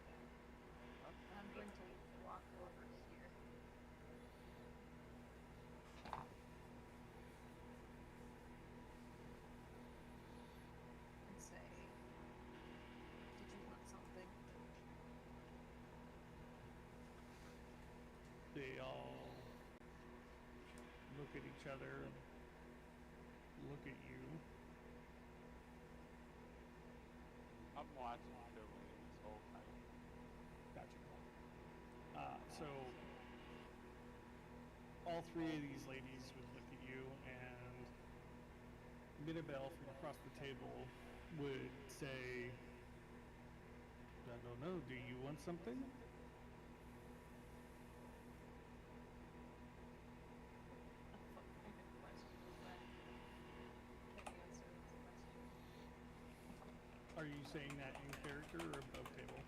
Speaker 3: Huh?
Speaker 6: I'm
Speaker 3: Yep.
Speaker 6: going to walk over here. And say, did you want something?
Speaker 2: They all look at each other, look at you.
Speaker 3: I'm watching Billy this whole time.
Speaker 2: Gotcha. So all 3 of these ladies would look at you, and Mirabelle from across the table would say, I don't know, do you want something?
Speaker 6: What kind of question was that? Can't answer this question.
Speaker 2: Are you saying that in character or above table?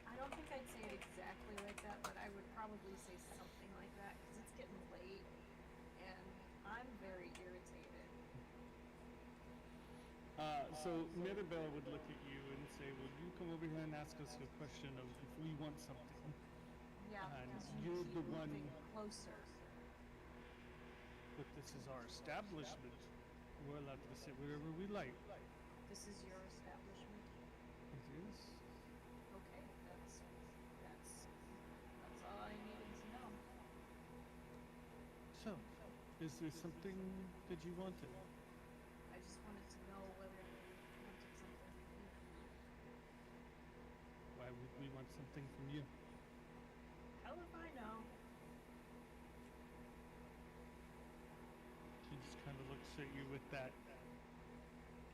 Speaker 6: I don't think I'd say it exactly like that, but I would probably say something like that because it's getting late and I'm very irritated.
Speaker 2: So Mirabelle would look at you and say, will you come over here and ask us a question of if we want something?
Speaker 6: Yeah,
Speaker 2: And
Speaker 6: because you
Speaker 2: you're
Speaker 6: keep
Speaker 2: the
Speaker 6: moving
Speaker 2: one,
Speaker 6: closer.
Speaker 2: but this is our establishment. We're allowed to say whatever we like.
Speaker 6: This is your establishment.
Speaker 2: It is.
Speaker 6: Okay, that's all I needed to know.
Speaker 2: So, is there something that you wanted?
Speaker 6: I just wanted to know whether you wanted something from me.
Speaker 2: Why would we want something from you?
Speaker 6: Hell if I know.
Speaker 2: She just kind of looks at you with that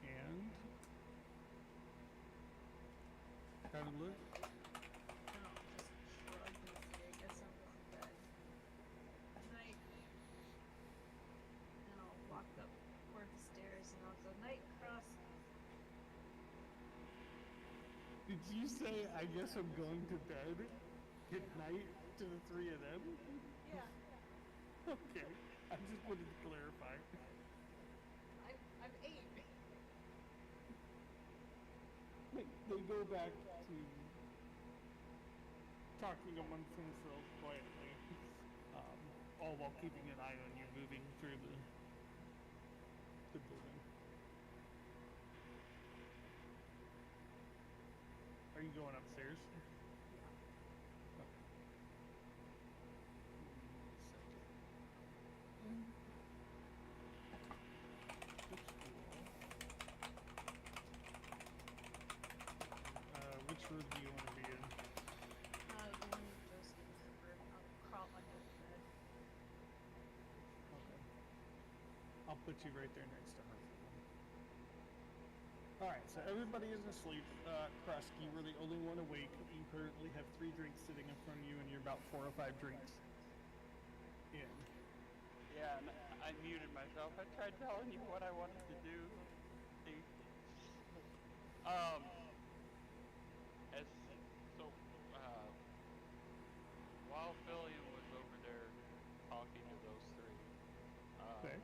Speaker 2: and kind of look.
Speaker 6: No, just shrug and say, I guess I'm going to bed. Good night. And I'll walk up toward the stairs and I'll go, night, Cross.
Speaker 2: Did you say, I guess I'm going to bed? Good night to the 3 of them?
Speaker 6: Yeah,
Speaker 2: Okay, I just wanted to clarify.
Speaker 6: I'm 8.
Speaker 2: They go back to talking amongst themselves quietly, all while keeping an eye on you moving through the building. Are you going upstairs?
Speaker 6: Yeah.
Speaker 2: Okay. Which room do you want to be in?
Speaker 6: The one with Josie and Cooper. I'll crawl under the bed.
Speaker 2: Okay. I'll put you right there next to her. Alright, so everybody is asleep. Krusk, you were the only one awake. You currently have 3 drinks sitting in front of you, and you're about 4 or 5 drinks in.
Speaker 3: Yeah, and I muted myself. I tried telling you what I wanted to do. See? As so, while Fillion was over there talking to those 3,
Speaker 2: Okay.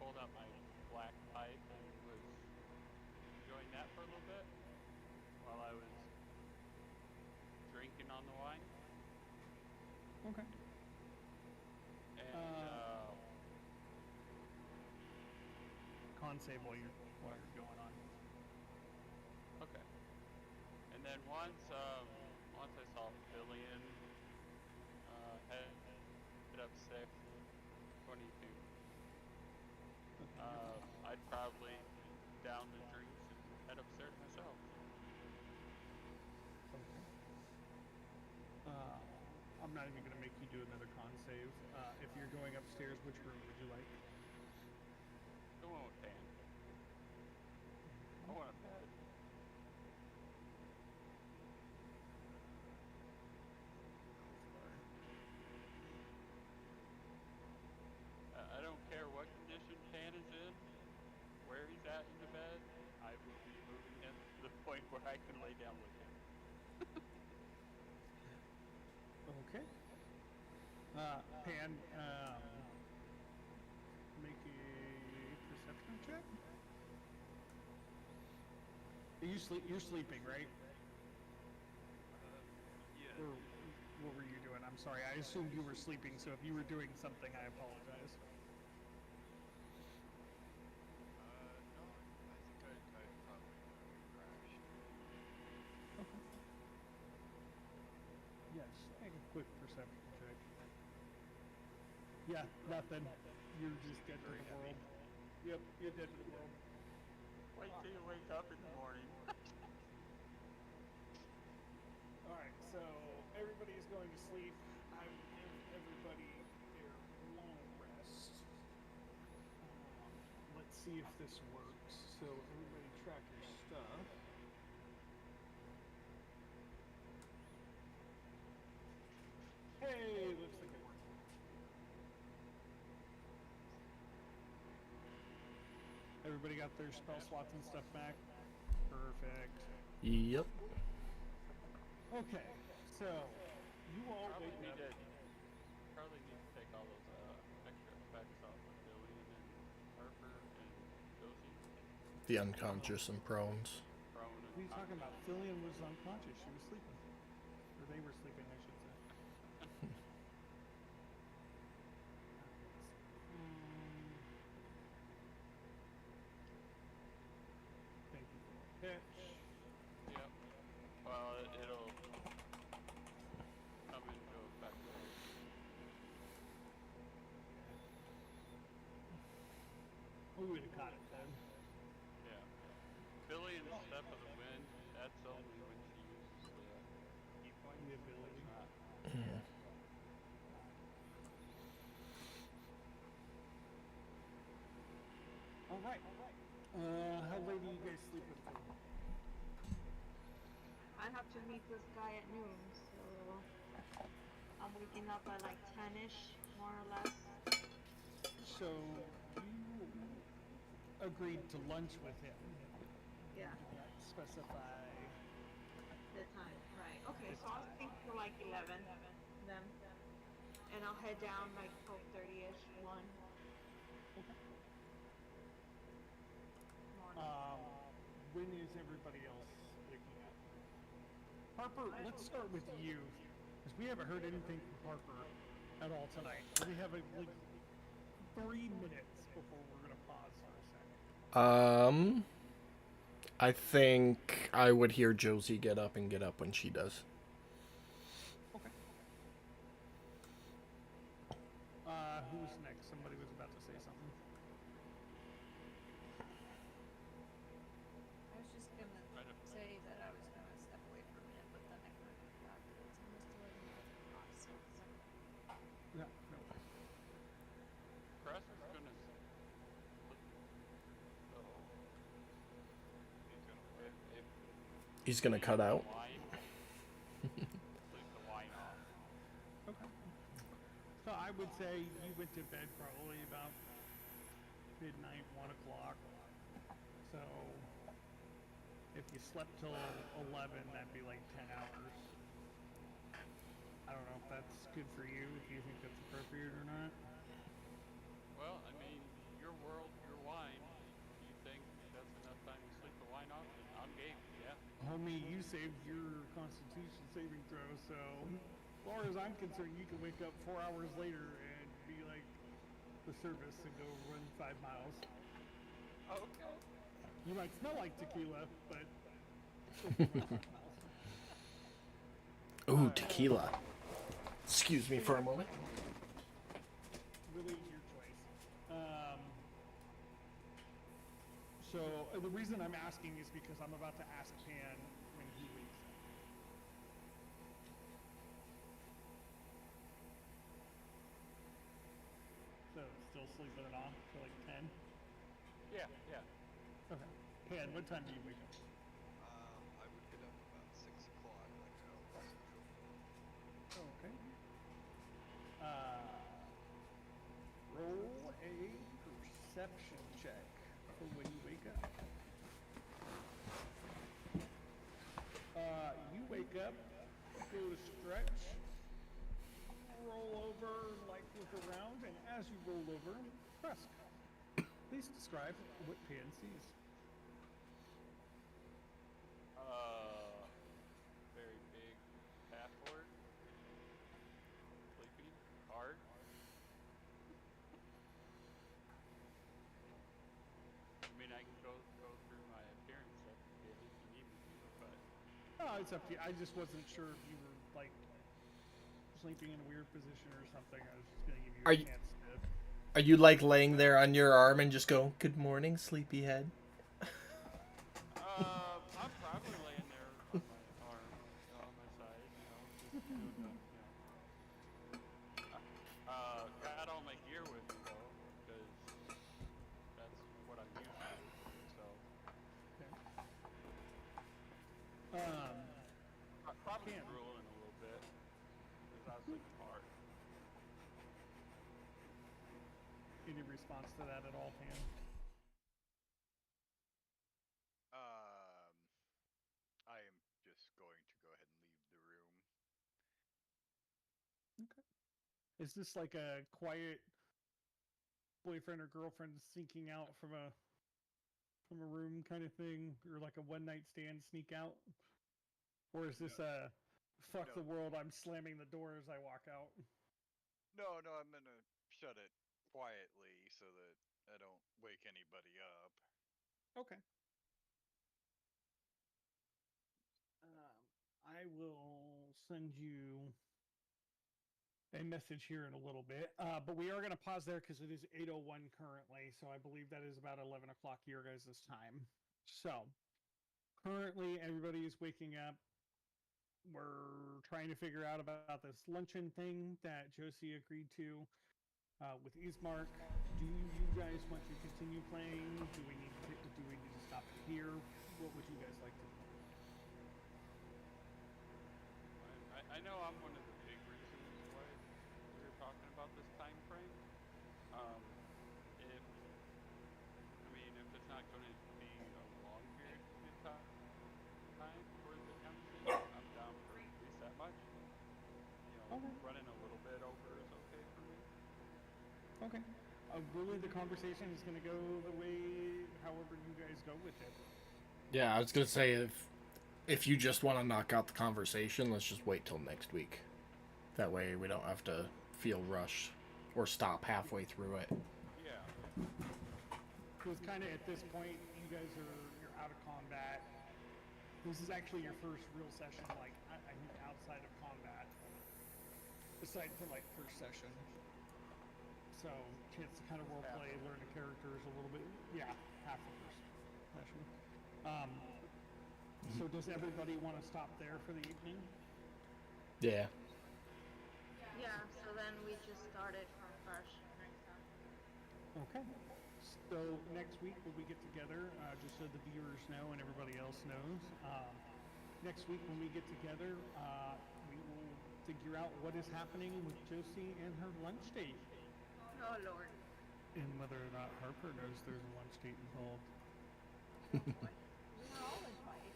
Speaker 3: pulled out my black pipe and that for a little bit while I was drinking on the wine.
Speaker 2: Okay.
Speaker 3: And
Speaker 2: Con save while you're going on.
Speaker 3: okay. And then once I saw Fillion head up 622, I'd probably down the drinks and head upstairs myself.
Speaker 2: Okay. I'm not even gonna make you do another con save. If you're going upstairs, which room would you like?
Speaker 3: The one with Pan. I want a bed. I don't care what condition Pan is in, where he's at in the bed. I will be moving him to the point where I can lay down with him.
Speaker 2: Okay. Pan, make a perception check. You're sleeping, right?
Speaker 4: Yeah.
Speaker 2: Or what were you doing? I'm sorry. I assumed you were sleeping, so if you were doing something, I apologize.
Speaker 4: No, I think I probably crashed.
Speaker 2: Okay. Yes, make a quick perception check. Yeah, nothing. You're just dead to
Speaker 4: Very
Speaker 2: the
Speaker 4: heavy.
Speaker 2: world. Yep, you're dead to the world.
Speaker 3: Wait till you wake up in the morning.
Speaker 2: Alright, so everybody is going to sleep. I will give everybody their long rest. Let's see if this works. So everybody track your stuff. Hey, looks like it worked. Everybody got their spell slots and stuff back? Perfect.
Speaker 1: Yep.
Speaker 2: Okay, so you all
Speaker 3: Probably
Speaker 2: wake
Speaker 3: need
Speaker 2: up.
Speaker 3: to take all those extra effects off of Billion and Harper and Josie.
Speaker 1: The unconscious and prones.
Speaker 3: Prone
Speaker 2: What
Speaker 3: and
Speaker 2: are you talking about?
Speaker 3: conscious.
Speaker 2: Fillion was unconscious. She was sleeping. Or they were sleeping, I should say. Thank you for the pitch.
Speaker 3: Yep. Well, it'll come into effect later.
Speaker 2: We would have caught it then.
Speaker 3: Yeah. Billy and Step of the Wind, that's only when she uses the key point.
Speaker 2: The ability.
Speaker 3: It's not.
Speaker 2: Alright. How late are you guys sleeping till?
Speaker 7: I have to meet this guy at noon, so I'm waking up at like 10ish, more or less.
Speaker 2: So you agreed to lunch with him.
Speaker 7: Yeah,
Speaker 2: Did not specify.
Speaker 7: the time. Right. Okay, so I'll sleep till like 11 then. And I'll head down like 12:30ish, 1
Speaker 2: Okay.
Speaker 7: morning.
Speaker 2: When is everybody else waking up? Harper, let's start with you, because we haven't heard anything from Harper at all tonight. We have like 3 minutes before we're gonna pause for a second.
Speaker 1: I think I would hear Josie get up when she does.
Speaker 2: Okay. Who's next? Somebody was about to say something.
Speaker 6: I was just gonna
Speaker 3: Right up.
Speaker 6: say that I was gonna step away for a minute, but then I kind of forgot that it's almost 11 and I have to pause, so.
Speaker 2: Yeah, no.
Speaker 3: Press is gonna. So
Speaker 4: He's gonna what?
Speaker 3: if
Speaker 1: He's gonna cut out.
Speaker 3: wine, sleep the wine off.
Speaker 2: Okay. So I would say you went to bed probably about midnight, 1 o'clock. So if you slept till 11, that'd be like 10 hours. I don't know if that's good for you, if you think that's appropriate or not.
Speaker 3: Well, I mean, your world, your wine. You think that's enough time to sleep the wine off? Then
Speaker 2: homie, you saved your Constitution saving throw, so as far as I'm concerned, you can wake up 4 hours later and be like the service and go run 5 miles.
Speaker 3: Okay.
Speaker 2: You might smell like tequila, but still can run 5 miles.
Speaker 1: Ooh, tequila. Excuse me for a moment.
Speaker 2: Really your choice. So the reason I'm asking is because I'm about to ask Pan when he wakes up. So still sleeping it off till like 10?
Speaker 3: Yeah, yeah.
Speaker 2: Okay. Pan, what time do you wake up?
Speaker 4: I would get up about 6 o'clock like I always do.
Speaker 2: Oh, okay. Roll a perception check for when you wake up. You wake up, go to stretch, roll over, like look around, and as you roll over, Krusk, please describe what Pan sees.
Speaker 3: Very big passport. Sleeping hard. I mean, I can go through my appearance stuff if you need me to, but
Speaker 2: Oh, it's up to you. I just wasn't sure if you were like sleeping in a weird position or something. I was just gonna give you
Speaker 1: Are
Speaker 2: a
Speaker 1: you-
Speaker 2: chance to.
Speaker 1: Are you like laying there on your arm and just go, "Good morning, sleepyhead"?
Speaker 3: I'm probably laying there on my arm, on my side, just doing the, got all my gear with me though, because that's what I'm used to. So
Speaker 2: Okay.
Speaker 3: probably
Speaker 2: Cam.
Speaker 3: drooling a little bit because I was sleeping hard.
Speaker 2: Any response to that at all, Pan?
Speaker 4: I am just going to go ahead and leave the room.
Speaker 2: Okay. Is this like a quiet boyfriend or girlfriend sneaking out from a room kind of thing, or like a one night stand sneak out, or is this a fuck
Speaker 4: No.
Speaker 2: the world? I'm slamming the door as I walk out.
Speaker 4: No, I'm gonna shut it quietly so that I don't wake anybody up.
Speaker 2: Okay. I will send you a message here in a little bit, but we are going to pause there because it is 8:01 currently, so I believe that is about 11 o'clock your guys' time. So currently everybody is waking up. We're trying to figure out about this luncheon thing that Josie agreed to with Ismark. Do you guys want to continue playing? Do we need to stop it here? What would you guys like to do?
Speaker 3: I know I'm one of the big reasons why we were talking about this time frame. If it's not going to be a long period of time for the conversation, I'm down for at least that much.
Speaker 2: Okay.
Speaker 3: Running a little bit over is okay for me.
Speaker 2: Okay. Really, the conversation is going to go the way, however you guys go with it.
Speaker 1: Yeah, I was gonna say if you just want to knock out the conversation, let's just wait till next week. That way we don't have to feel rushed or stop halfway through it.
Speaker 3: Yeah.
Speaker 2: Because kind of at this point, you're out of combat. This is actually your first real session, like I think outside of combat, aside from like first session. So chance to kind of role play, learn the characters a little bit. Yeah, half the first session. So does everybody want to stop there for the evening?
Speaker 1: Yeah.
Speaker 7: Yeah, so then we just started from fresh next time.
Speaker 2: Okay. So next week when we get together, just so the viewers know and everybody else knows, next week when we get together, we will figure out what is happening with Josie and her lunch date.
Speaker 7: Oh Lord.
Speaker 2: And whether or not Harper knows there's a lunch date involved.
Speaker 6: We're all invited.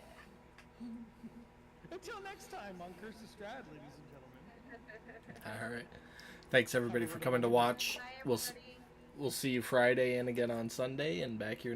Speaker 2: Until next time on Curse of Strahd, ladies and gentlemen.
Speaker 1: All right. Thanks everybody for coming to watch.
Speaker 7: Bye,
Speaker 1: We'll
Speaker 7: everybody.
Speaker 1: we'll see you Friday and again on Sunday and back here